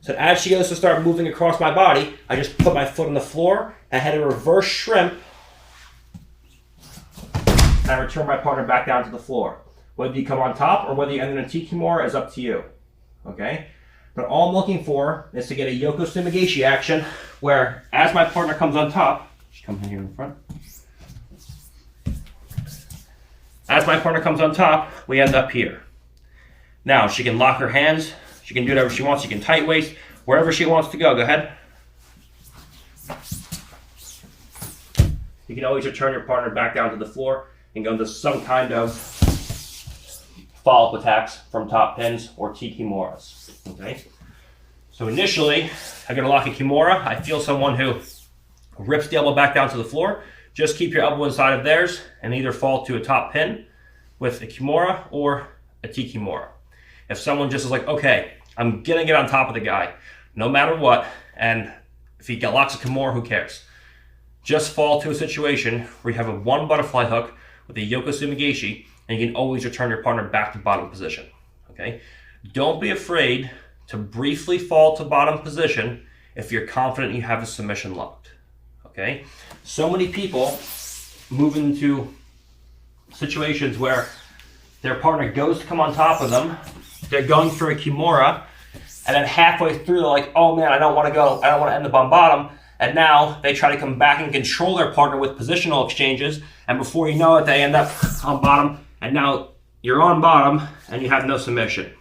So as she goes to start moving across my body, I just put my foot on the floor, I had a reverse shrimp, and I return my partner back down to the floor. Whether you come on top or whether you end in a T Kimura is up to you. Okay? But all I'm looking for is to get a Yoko Sumigaeshi action where as my partner comes on top, she comes in here in front. As my partner comes on top, we end up here. Now, she can lock her hands. She can do whatever she wants. She can tight waist. Wherever she wants to go. Go ahead. You can always return your partner back down to the floor and go into some kind of follow-up attacks from top pins or T Kimuras. Okay? So initially, I'm going to lock a Kimura. I feel someone who rips the elbow back down to the floor. Just keep your elbow inside of theirs and either fall to a top pin with a Kimura or a T Kimura. If someone just is like, okay, I'm going to get on top of the guy, no matter what, and if he locks a Kimura, who cares? Just fall to a situation where you have a one butterfly hook with a Yoko Sumigaeshi, and you can always return your partner back to bottom position. Okay? Don't be afraid to briefly fall to bottom position if you're confident you have the submission locked. Okay? So many people move into situations where their partner goes to come on top of them, they're going for a Kimura, and then halfway through they're like, oh man, I don't want to end up on bottom, and now they try to come back and control their partner with positional exchanges, and before you know it, they end up on bottom, and now you're on bottom, and you have no submission.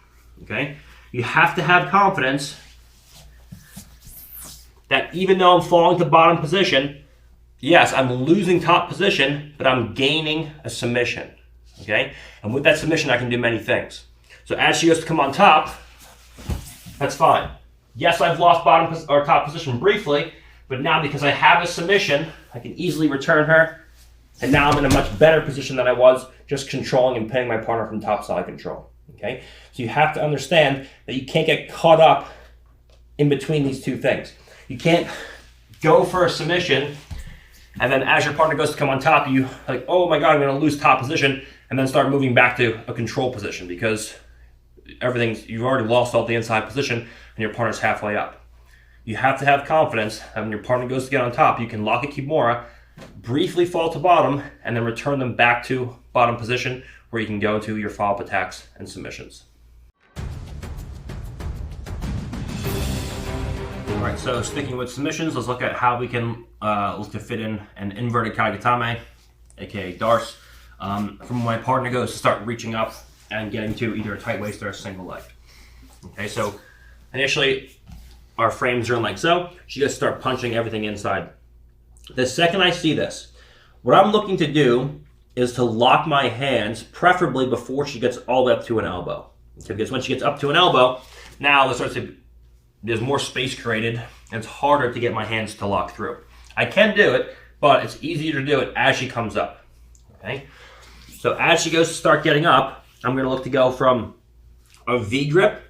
Okay? You have to have confidence that even though I'm falling to bottom position, yes, I'm losing top position, but I'm gaining a submission. Okay? And with that submission, I can do many things. So as she goes to come on top, that's fine. Yes, I've lost bottom or top position briefly, but now because I have a submission, I can easily return her, and now I'm in a much better position than I was just controlling and pinning my partner from top side control. Okay? So you have to understand that you can't get caught up in between these two things. You can't go for a submission, and then as your partner goes to come on top, you like, oh my God, I'm going to lose top position, and then start moving back to a control position because you've already lost all the inside position and your partner's halfway up. You have to have confidence that when your partner goes to get on top, you can lock a Kimura, briefly fall to bottom, and then return them back to bottom position where you can go to your follow-up attacks and submissions. All right, so sticking with submissions, let's look at how we can look to fit in an inverted Kaigatame, aka Darce, from when my partner goes to start reaching up and getting to either a tight waist or a single leg. Okay, so initially our frames are in like so. She gets to start punching everything inside. The second I see this, what I'm looking to do is to lock my hands, preferably before she gets all the way up to an elbow. Okay, because when she gets up to an elbow, now there's more space created, and it's harder to get my hands to lock through. I can do it, but it's easier to do it as she comes up. Okay, so as she goes to start getting up, I'm going to look to go from a V grip.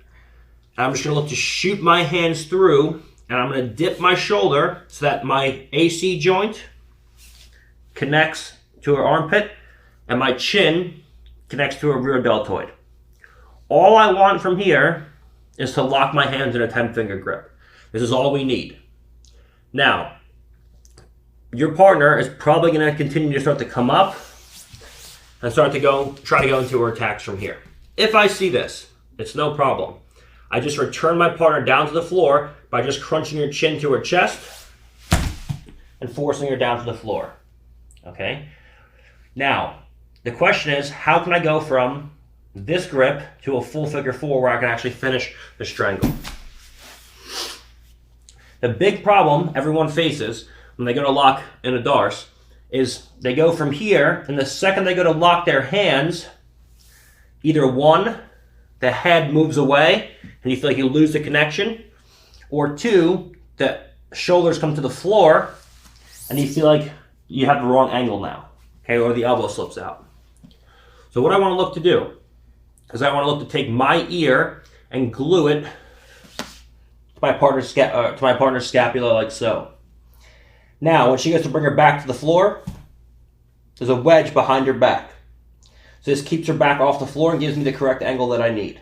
I'm just going to look to shoot my hands through, and I'm going to dip my shoulder so that my AC joint connects to her armpit, and my chin connects to her rear deltoid. All I want from here is to lock my hands in a 10-finger grip. This is all we need. Now, your partner is probably going to continue to start to come up and try to go into her attacks from here. If I see this, it's no problem. I just return my partner down to the floor by just crunching her chin to her chest and forcing her down to the floor. Okay? Now, the question is, how can I go from this grip to a full figure four where I can actually finish the strangle? The big problem everyone faces when they go to lock in a Darce is they go from here, and the second they go to lock their hands, either one, the head moves away and you feel like you lose the connection, or two, the shoulders come to the floor and you feel like you have the wrong angle now, okay, or the elbow slips out. So what I want to look to do is I want to look to take my ear and glue it to my partner's scapula like so. Now, when she gets to bring her back to the floor, there's a wedge behind her back. So this keeps her back off the floor and gives me the correct angle that I need.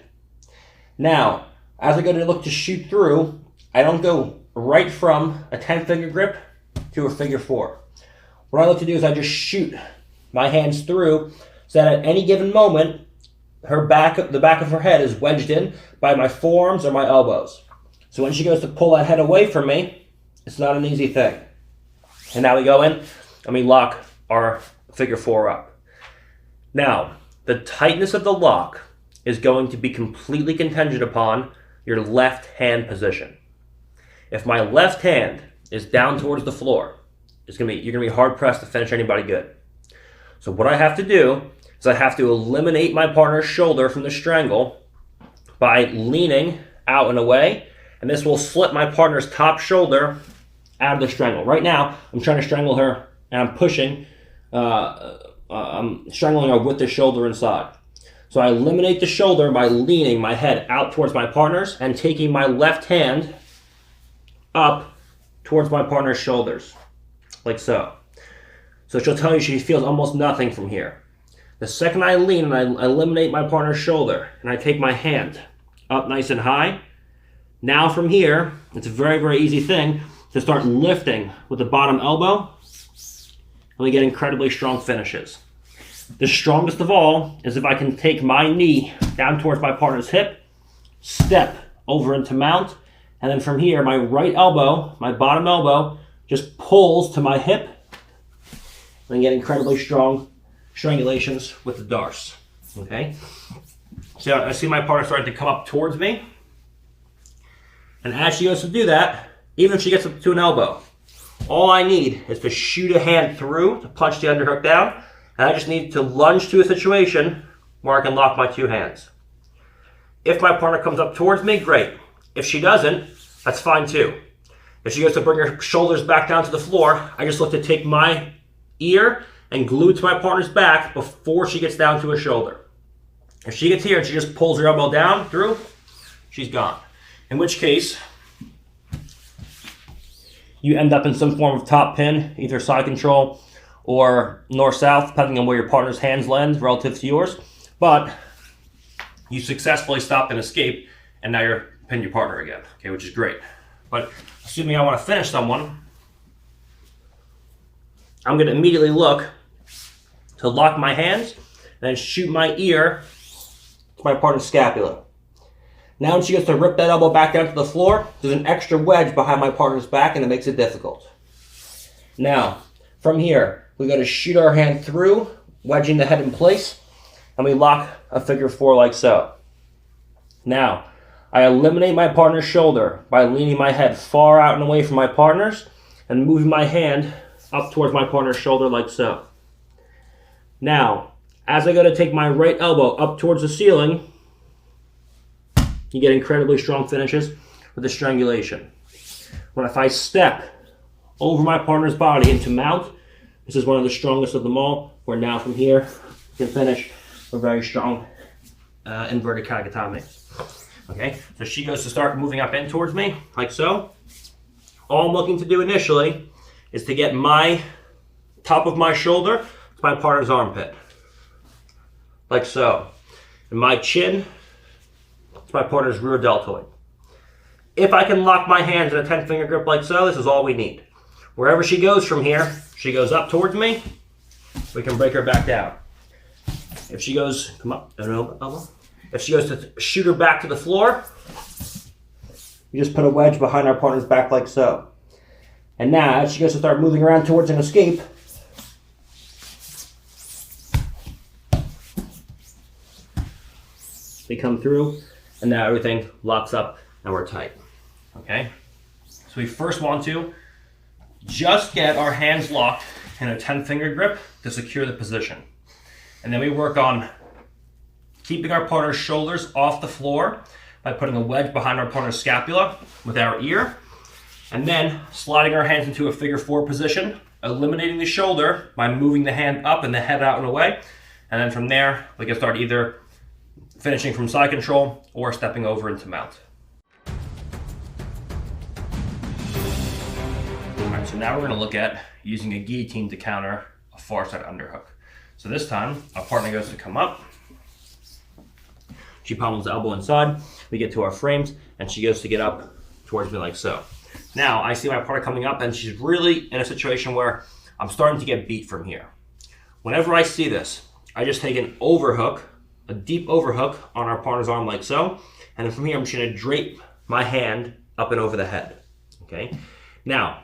Now, as I go to look to shoot through, I don't go right from a 10-finger grip to a figure four. What I look to do is I just shoot my hands through so that at any given moment, the back of her head is wedged in by my forearms or my elbows. So when she goes to pull that head away from me, it's not an easy thing. And now we go in and we lock our figure four up. Now, the tightness of the lock is going to be completely contingent upon your left hand position. If my left hand is down towards the floor, you're going to be hard pressed to finish anybody good. So what I have to do is I have to eliminate my partner's shoulder from the strangle by leaning out and away, and this will slip my partner's top shoulder out of the strangle. Right now, I'm trying to strangle her, and I'm pushing, I'm strangling her with the shoulder inside. So I eliminate the shoulder by leaning my head out towards my partner's and taking my left hand up towards my partner's shoulders, like so. So she'll tell you she feels almost nothing from here. The second I lean and I eliminate my partner's shoulder and I take my hand up nice and high, now from here, it's a very, very easy thing to start lifting with the bottom elbow, and we get incredibly strong finishes. The strongest of all is if I can take my knee down towards my partner's hip, step over into mount, and then from here, my right elbow, my bottom elbow, just pulls to my hip, and get incredibly strong strangulations with the Darce. Okay? So I see my partner starting to come up towards me, and as she goes to do that, even if she gets up to an elbow, all I need is to shoot a hand through to punch the underhook down, and I just need to lunge to a situation where I can lock my two hands. If my partner comes up towards me, great. If she doesn't, that's fine too. If she goes to bring her shoulders back down to the floor, I just look to take my ear and glue it to my partner's back before she gets down to her shoulder. If she gets here and she just pulls her elbow down through, she's gone. In which case, you end up in some form of top pin, either side control or north-south, depending on where your partner's hands land relative to yours. But you successfully stopped an escape, and now you're pinned your partner again, okay, which is great. But assuming I want to finish someone, I'm going to immediately look to lock my hands and then shoot my ear to my partner's scapula. Now when she gets to rip that elbow back down to the floor, there's an extra wedge behind my partner's back, and it makes it difficult. Now, from here, we got to shoot our hand through, wedging the head in place, and we lock a figure 4 like so. Now, I eliminate my partner's shoulder by leaning my head far out and away from my partner's and moving my hand up towards my partner's shoulder like so. Now, as I go to take my right elbow up towards the ceiling, you get incredibly strong finishes with the strangulation. When if I step over my partner's body into mount, this is one of the strongest of them all, where now from here, you can finish a very strong inverted Kagutame. Okay, so she goes to start moving up in towards me, like so. All I'm looking to do initially is to get my top of my shoulder to my partner's armpit, like so. And my chin to my partner's rear deltoid. If I can lock my hands in a 10-finger grip like so, this is all we need. Wherever she goes from here, she goes up towards me, we can break her back down. If she goes, come up, elbow. If she goes to shoot her back to the floor, you just put a wedge behind our partner's back like so. And now, as she goes to start moving around towards an escape, we come through, and now everything locks up and we're tight. Okay? So we first want to just get our hands locked in a 10-finger grip to secure the position. And then we work on keeping our partner's shoulders off the floor by putting a wedge behind our partner's scapula with our ear, and then sliding our hands into a figure 4 position, eliminating the shoulder by moving the hand up and the head out and away. And then from there, we can start either finishing from side control or stepping over into mount. Alright, so now we're going to look at using a guillotine to counter a far side underhook. So this time, our partner goes to come up. She pommels the elbow inside. We get to our frames, and she goes to get up towards me like so. Now, I see my partner coming up, and she's really in a situation where I'm starting to get beat from here. Whenever I see this, I just take an overhook, a deep overhook on our partner's arm like so, and then from here, I'm just going to drape my hand up and over the head. Okay? Now,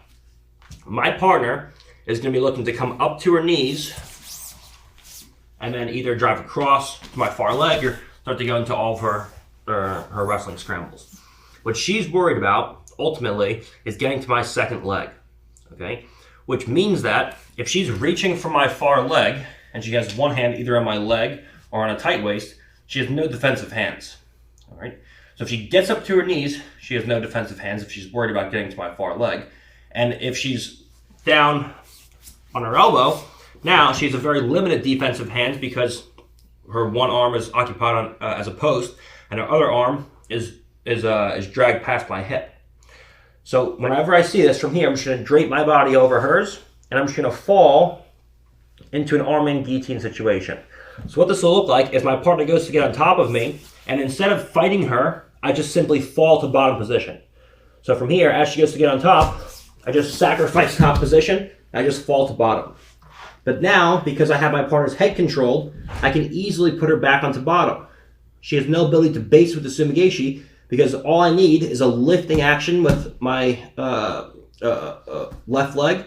my partner is going to be looking to come up to her knees and then either drive across to my far leg or start to go into all of her wrestling scrambles. What she's worried about, ultimately, is getting to my second leg, okay? Which means that if she's reaching for my far leg and she has one hand either on my leg or on a tight waist, she has no defensive hands, all right? So if she gets up to her knees, she has no defensive hands if she's worried about getting to my far leg. And if she's down on her elbow, now she has a very limited defensive hands because her one arm is occupied on, as a post, and her other arm is dragged past my hip. So whenever I see this from here, I'm just going to drape my body over hers, and I'm just going to fall into an arm-in guillotine situation. So what this will look like is my partner goes to get on top of me, and instead of fighting her, I just simply fall to bottom position. So from here, as she goes to get on top, I just sacrifice top position, and I just fall to bottom. But now, because I have my partner's head controlled, I can easily put her back onto bottom. She has no ability to base with the Sumigaeshi because all I need is a lifting action with my left leg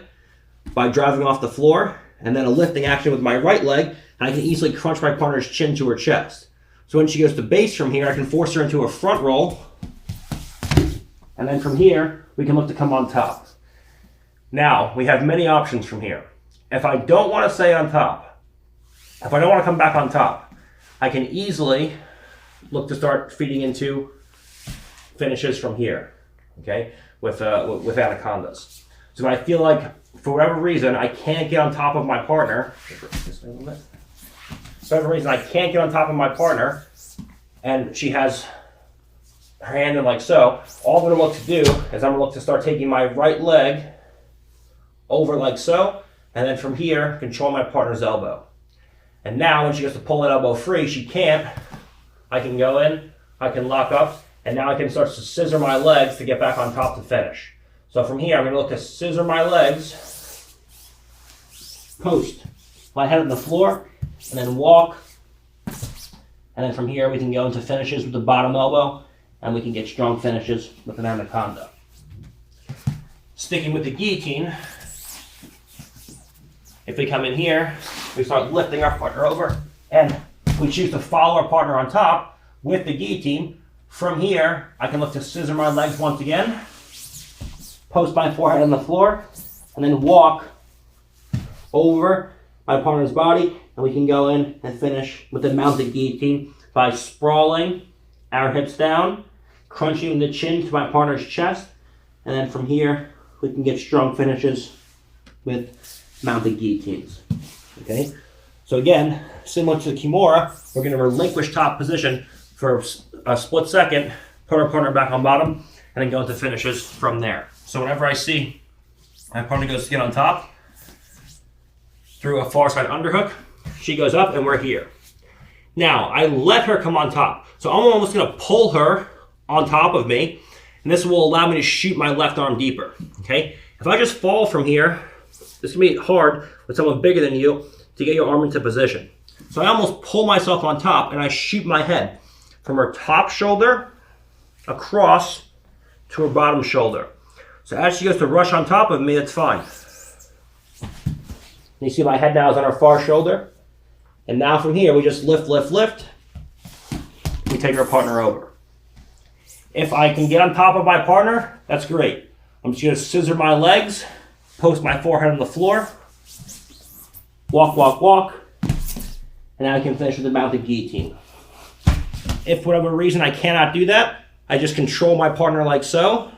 by driving off the floor, and then a lifting action with my right leg, and I can easily crunch my partner's chin to her chest. So when she goes to base from here, I can force her into a front roll, and then from here, we can look to come on top. Now, we have many options from here. If I don't want to stay on top, if I don't want to come back on top, I can easily look to start feeding into finishes from here, okay, with anacondas. So if I feel like, for whatever reason, I can't get on top of my partner, for whatever reason, I can't get on top of my partner, and she has her hand in like so, all I'm going to look to do is I'm going to look to start taking my right leg over like so, and then from here, control my partner's elbow. And now when she goes to pull that elbow free, she can't. I can go in, I can lock up, and now I can start to scissor my legs to get back on top to finish. So from here, I'm going to look to scissor my legs, post my head on the floor, and then walk. And then from here, we can go into finishes with the bottom elbow, and we can get strong finishes with an anaconda. Sticking with the guillotine, if we come in here, we start lifting our partner over, and we choose to follow our partner on top with the guillotine. From here, I can look to scissor my legs once again, post my forehead on the floor, and then walk over my partner's body, and we can go in and finish with the mounted guillotine by sprawling our hips down, crunching the chin to my partner's chest, and then from here, we can get strong finishes with mounted guillotines. Okay, so again, similar to the Kimura, we're going to relinquish top position for a split second, put our partner back on bottom, and then go into finishes from there. So whenever I see my partner goes to get on top, through a far side underhook, she goes up and we're here. Now, I let her come on top. So I'm almost going to pull her on top of me, and this will allow me to shoot my left arm deeper. Okay, if I just fall from here, this can be hard with someone bigger than you to get your arm into position. So I almost pull myself on top and I shoot my head from her top shoulder across to her bottom shoulder. So as she goes to rush on top of me, it's fine. You see my head now is on her far shoulder. And now from here, we just lift, lift, lift. We take our partner over. If I can get on top of my partner, that's great. I'm just going to scissor my legs, post my forehead on the floor, walk, walk, walk, and now I can finish with the mounted guillotine. If for whatever reason I cannot do that, I just control my partner like so.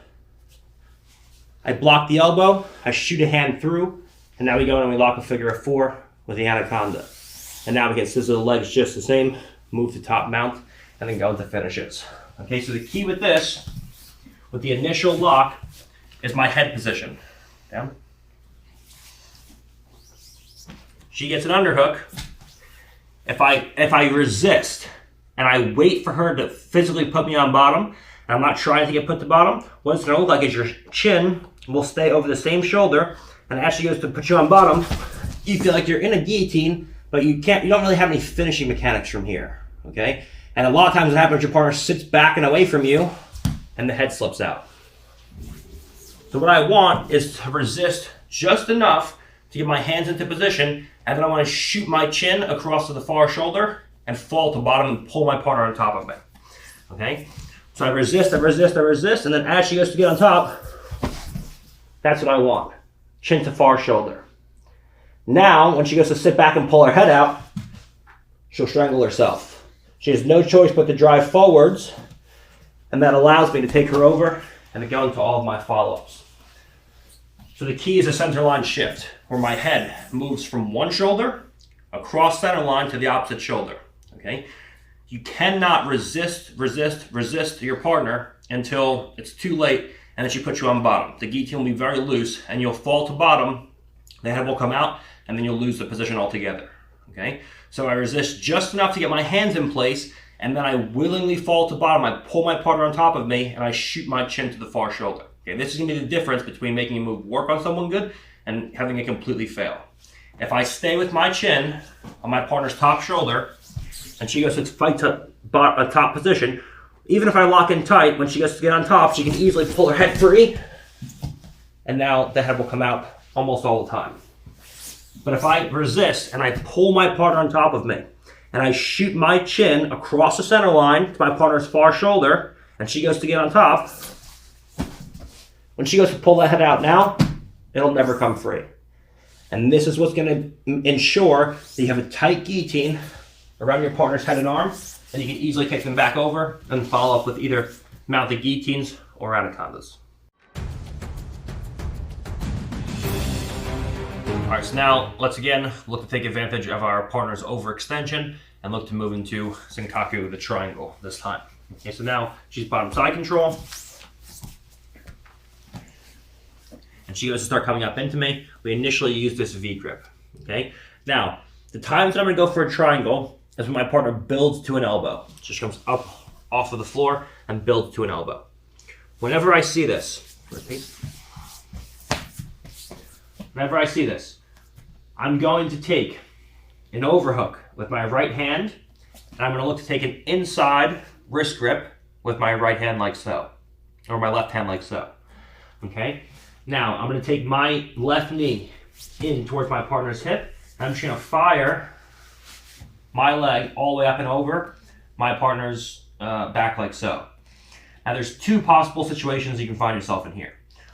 I block the elbow, I shoot a hand through, and now we go in and we lock a figure of 4 with the anaconda. And now we can scissor the legs just the same, move to top mount, and then go into finishes. Okay, so the key with this, with the initial lock, is my head position. Down. She gets an underhook. If I resist and I wait for her to physically put me on bottom, and I'm not trying to get put to bottom, what it's going to look like is your chin will stay over the same shoulder, and as she goes to put you on bottom, you feel like you're in a guillotine, but you don't really have any finishing mechanics from here. Okay, and a lot of times what happens, your partner sits back and away from you, and the head slips out. So what I want is to resist just enough to get my hands into position, and then I want to shoot my chin across to the far shoulder and fall to bottom and pull my partner on top of me. Okay? So I resist, and then as she goes to get on top, that's what I want. Chin to far shoulder. Now, when she goes to sit back and pull her head out, she'll strangle herself. She has no choice but to drive forwards, and that allows me to take her over and to go into all of my follow-ups. So the key is a center line shift, where my head moves from one shoulder across center line to the opposite shoulder. Okay? You cannot resist your partner until it's too late and then she puts you on bottom. The guillotine will be very loose and you'll fall to bottom, the head will come out, and then you'll lose the position altogether. Okay? So I resist just enough to get my hands in place, and then I willingly fall to bottom. I pull my partner on top of me and I shoot my chin to the far shoulder. Okay, this is going to be the difference between making a move work on someone good and having it completely fail. If I stay with my chin on my partner's top shoulder and she goes to fight to a top position, even if I lock in tight, when she goes to get on top, she can easily pull her head free, and now the head will come out almost all the time. But if I resist and I pull my partner on top of me and I shoot my chin across the center line to my partner's far shoulder and she goes to get on top, when she goes to pull that head out now, it'll never come free. And this is what's going to ensure that you have a tight guillotine around your partner's head and arm, and you can easily kick them back over and follow up with either mounted guillotines or anacondas. All right, so now let's again look to take advantage of our partner's overextension and look to move into Senkaku, the triangle, this time. Okay, so now she's bottom side control. and she goes to start coming up into me, we initially use this V grip. Okay. Now, the times that I'm going to go for a triangle is when my partner builds to an elbow. Just comes up off of the floor and builds to an elbow. Whenever I see this, I'm going to take an overhook with my right hand, and I'm going to look to take an inside wrist grip with my right hand like so, or my left hand like so. Okay? Now, I'm going to take my left knee in towards my partner's hip, and I'm just going to fire my leg all the way up and over my partner's back like so. Now, there's two possible situations you can find yourself in here.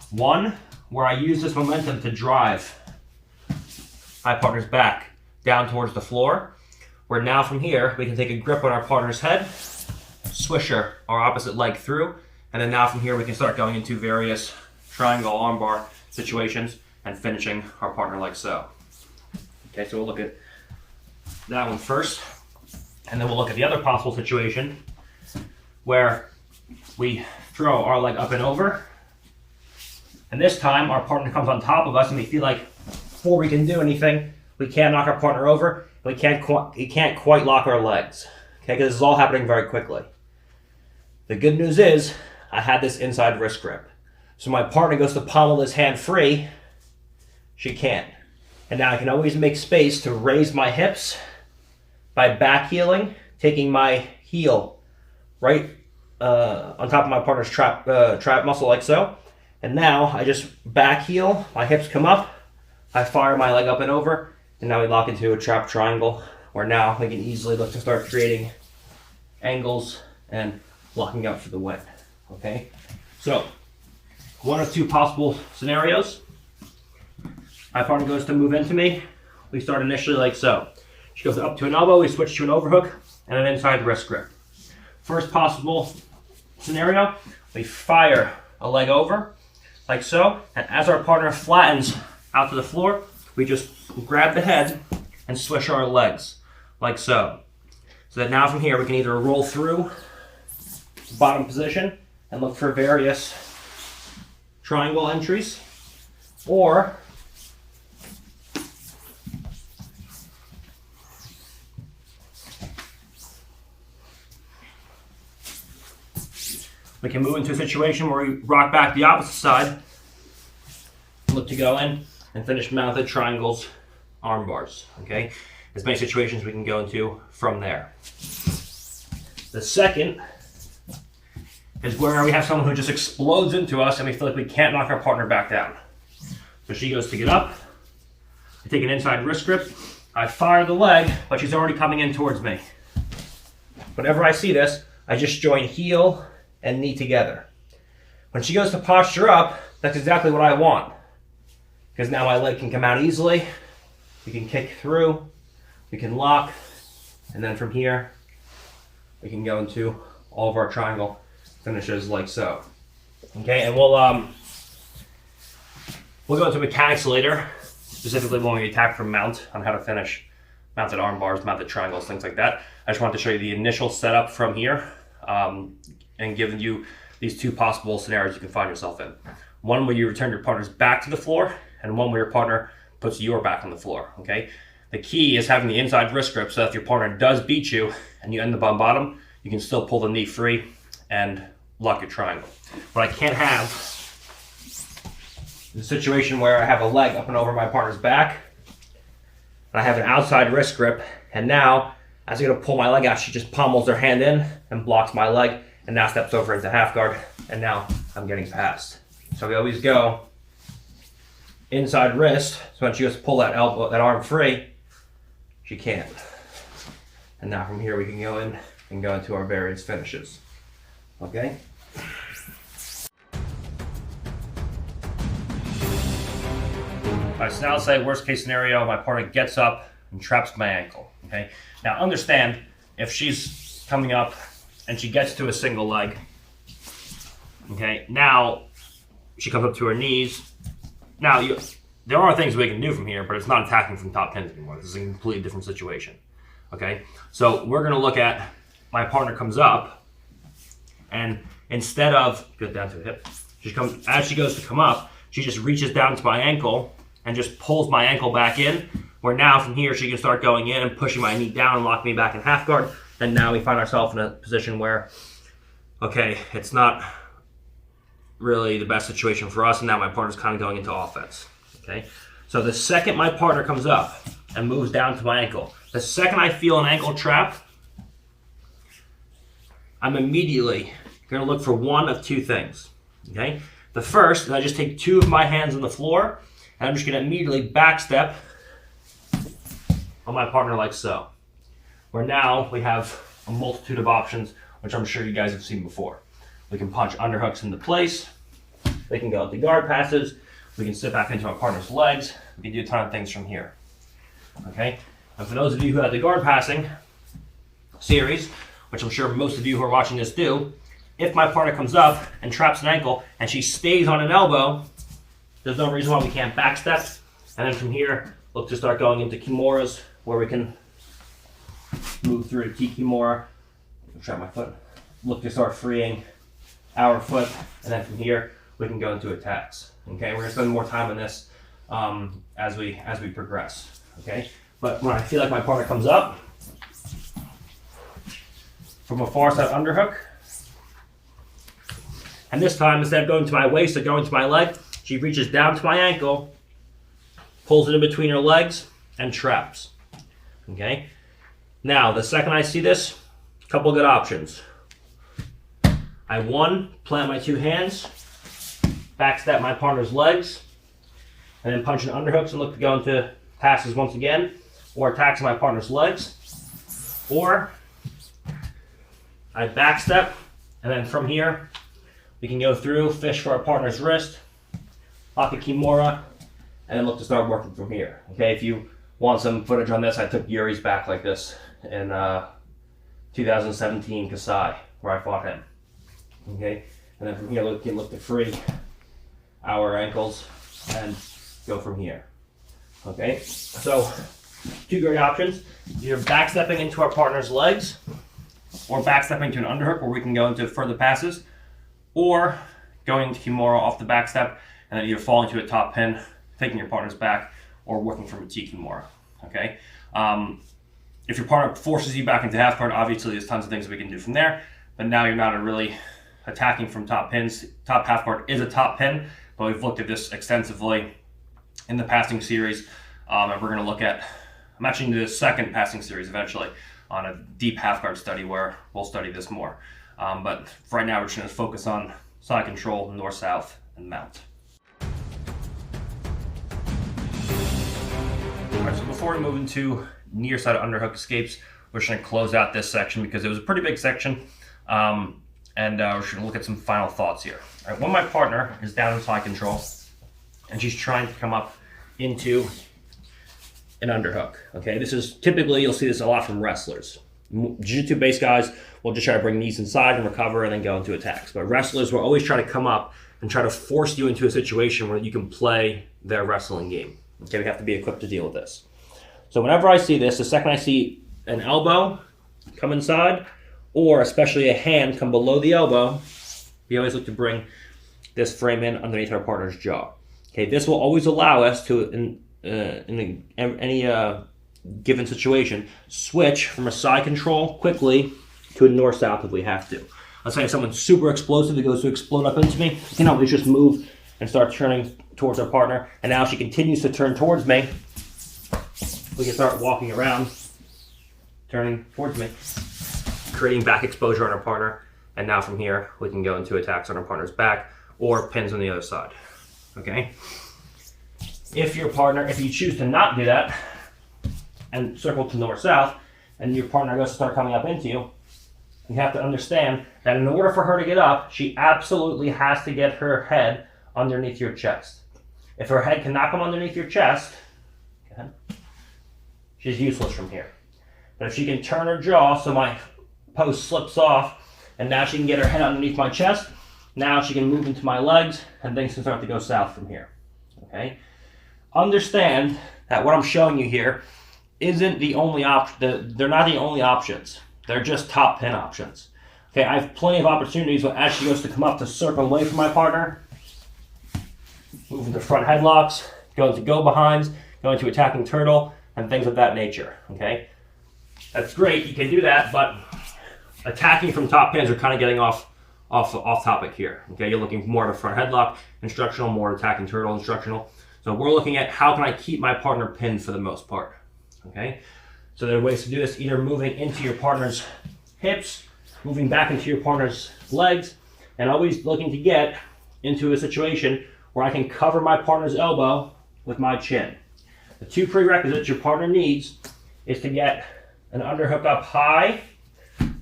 One, where I use this momentum to drive my partner's back down towards the floor, where now from here, we can take a grip on our partner's head, swish our opposite leg through, and then now from here, we can start going into various triangle armbar situations and finishing our partner like so. Okay, so we'll look at that one first, and then we'll look at the other possible situation where we throw our leg up and over, and this time our partner comes on top of us, and we feel like before we can do anything, we can't knock our partner over. We can't quite lock our legs. Okay, because this is all happening very quickly. The good news is I had this inside wrist grip, so my partner goes to pommel this hand free. She can't, and now I can always make space to raise my hips by back heeling, taking my heel right on top of my partner's trap muscle like so. And now I just back heel, my hips come up, I fire my leg up and over, and now we lock into a trap triangle where now we can easily look to start creating angles and locking up for the win. Okay, so one of two possible scenarios. My partner goes to move into me. We start initially like so. She goes up to an elbow, we switch to an overhook and an inside wrist grip. First possible scenario, we fire a leg over like so, and as our partner flattens out to the floor, we just grab the head and swish our legs like so. So that now from here we can either roll through bottom position and look for various triangle entries, or we can move into a situation where we rock back the opposite side, look to go in and finish mounted triangles, arm bars. Okay, as many situations we can go into from there. The second is where we have someone who just explodes into us and we feel like we can't knock our partner back down. So she goes to get up, I take an inside wrist grip, I fire the leg, but she's already coming in towards me. Whenever I see this, I just join heel and knee together. When she goes to posture up, that's exactly what I want. Because now my leg can come out easily, we can kick through, we can lock, and then from here, we can go into all of our triangle finishes like so. Okay, and we'll go into mechanics later, specifically when we attack from mount, on how to finish mounted arm bars, mounted triangles, things like that. I just wanted to show you the initial setup from here, and giving you these two possible scenarios you can find yourself in. One where you return your partner's back to the floor, and one where your partner puts your back on the floor, okay? The key is having the inside wrist grip so that if your partner does beat you and you end up on bottom, you can still pull the knee free and lock your triangle. What I can't have is a situation where I have a leg up and over my partner's back, and I have an outside wrist grip, and now, as I go to pull my leg out, she just pommels her hand in and blocks my leg, and now steps over into half guard, and now I'm getting past. So we always go inside wrist, so when she goes to pull that elbow, that arm free, she can't. And now from here we can go in and go into our various finishes. Okay? Alright, so now let's say worst case scenario, my partner gets up and traps my ankle. Okay? Now understand, if she's coming up and she gets to a single leg, okay, now she comes up to her knees. Now, there are things we can do from here, but it's not attacking from top pins anymore. This is a completely different situation, okay? So we're gonna look at, my partner comes up, and instead of, get down to the hip, as she goes to come up, she just reaches down to my ankle and just pulls my ankle back in, where now from here she can start going in and pushing my knee down and locking me back in half guard. And now we find ourselves in a position where, okay, it's not really the best situation for us, and now my partner's kind of going into offense. Okay, so the second my partner comes up and moves down to my ankle, the second I feel an ankle trap, I'm immediately going to look for one of two things. Okay, the first is I just take two of my hands on the floor, and I'm just going to immediately back step on my partner like so. Where now we have a multitude of options, which I'm sure you guys have seen before. We can punch underhooks into place. They can go into guard passes. We can sit back into our partner's legs. We can do a ton of things from here. Okay, and for those of you who had the guard passing series, which I'm sure most of you who are watching this do, if my partner comes up and traps an ankle and she stays on an elbow, there's no reason why we can't backstep. And then from here, look to start going into Kimuras, where we can move through to T-Kimura. Trap my foot. Look to start freeing our foot, and then from here we can go into attacks. Okay, we're gonna spend more time on this as we progress. Okay, but when I feel like my partner comes up from a far side underhook, and this time instead of going to my waist or going to my leg, she reaches down to my ankle, pulls it in between her legs, and traps. Okay, now the second I see this, a couple good options. I plant my two hands, backstep my partner's legs, and then punch in underhooks and look to go into passes once again, or attacks my partner's legs. Or I backstep, and then from here, we can go through, fish for our partner's wrist, lock a Kimura, and then look to start working from here. Okay, if you want some footage on this, I took Yuri's back like this in 2017 Kasai, where I fought him. Okay, and then from here we can look to free our ankles and go from here. Okay, so two great options. Either backstepping into our partner's legs, or backstepping to an underhook where we can go into further passes, or going into Kimura off the backstep and then either falling to a top pin, taking your partner's back, or working from a T-Kimura. Okay, if your partner forces you back into half guard, obviously there's tons of things that we can do from there, but now you're not really attacking from top pins. Top half guard is a top pin, but we've looked at this extensively in the passing series, and we're going to look at, I'm actually into the second passing series eventually on a deep half guard study where we'll study this more. But for right now, we're just going to focus on side control, north, south, and mount. All right, so before we move into near side underhook escapes, we're just going to close out this section because it was a pretty big section. And we're just going to look at some final thoughts here. All right, when my partner is down in side control and she's trying to come up into an underhook, okay, this is typically, you'll see this a lot from wrestlers. Jiu-jitsu based guys will just try to bring knees inside and recover and then go into attacks. But wrestlers will always try to come up and try to force you into a situation where you can play their wrestling game. Okay, we have to be equipped to deal with this. So whenever I see this, the second I see an elbow come inside, or especially a hand come below the elbow, we always look to bring this frame in underneath our partner's jaw. Okay, this will always allow us to, in any given situation, switch from a side control quickly to a north-south if we have to. Let's say if someone's super explosive that goes to explode up into me, you know, we just move and start turning towards our partner, and now she continues to turn towards me. We can start walking around, turning towards me, creating back exposure on our partner, and now from here we can go into attacks on our partner's back or pins on the other side. Okay? If you choose to not do that and circle to north-south, and your partner goes to start coming up into you, you have to understand that in order for her to get up, she absolutely has to get her head underneath your chest. If her head cannot come underneath your chest, she's useless from here. But if she can turn her jaw so my post slips off, and now she can get her head underneath my chest, now she can move into my legs, and things can start to go south from here. Okay? Understand that what I'm showing you here isn't the only option. They're not the only options. They're just top pin options. Okay, I have plenty of opportunities when as she goes to come up to circle away from my partner, move into front headlocks, go into go behinds, go into attacking turtle, and things of that nature. Okay, that's great. You can do that, but attacking from top pins are kind of getting off topic here. Okay, you're looking more at a front headlock instructional, more attacking turtle instructional. So we're looking at how can I keep my partner pinned for the most part. Okay, so there are ways to do this, either moving into your partner's hips, moving back into your partner's legs, and always looking to get into a situation where I can cover my partner's elbow with my chin. The two prerequisites your partner needs is to get an underhook up high,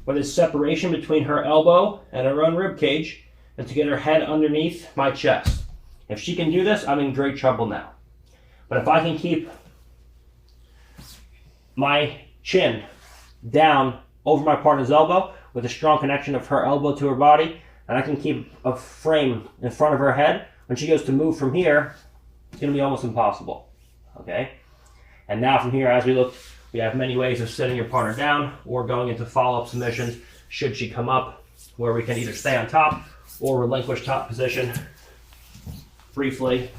where there's separation between her elbow and her own rib cage, and to get her head underneath my chest. If she can do this, I'm in great trouble now. But if I can keep my chin down over my partner's elbow with a strong connection of her elbow to her body, and I can keep a frame in front of her head, when she goes to move from here, it's going to be almost impossible. Okay? And now from here, as we look, we have many ways of sitting your partner down or going into follow-up submissions should she come up, where we can either stay on top or relinquish top position briefly,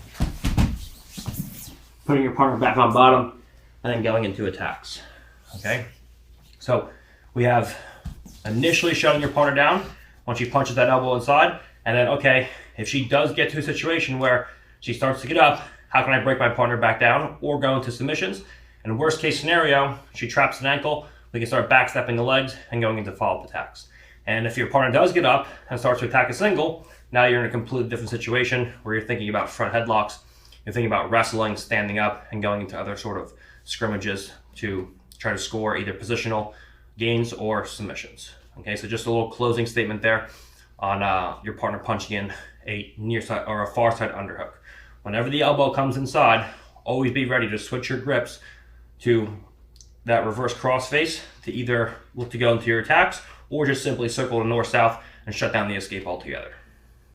putting your partner back on bottom, and then going into attacks. Okay? So we have initially shutting your partner down once she punches that elbow inside, and then, okay, if she does get to a situation where she starts to get up, how can I break my partner back down or go into submissions? And worst case scenario, she traps an ankle, we can start backstepping the legs and going into follow-up attacks. And if your partner does get up and starts to attack a single, now you're in a completely different situation where you're thinking about front headlocks, you're thinking about wrestling, standing up, and going into other sort of scrimmages to try to score either positional gains or submissions. Okay, so just a little closing statement there on your partner punching in a near side or a far side underhook. Whenever the elbow comes inside, always be ready to switch your grips to that reverse cross face to either look to go into your attacks or just simply circle to north-south and shut down the escape altogether.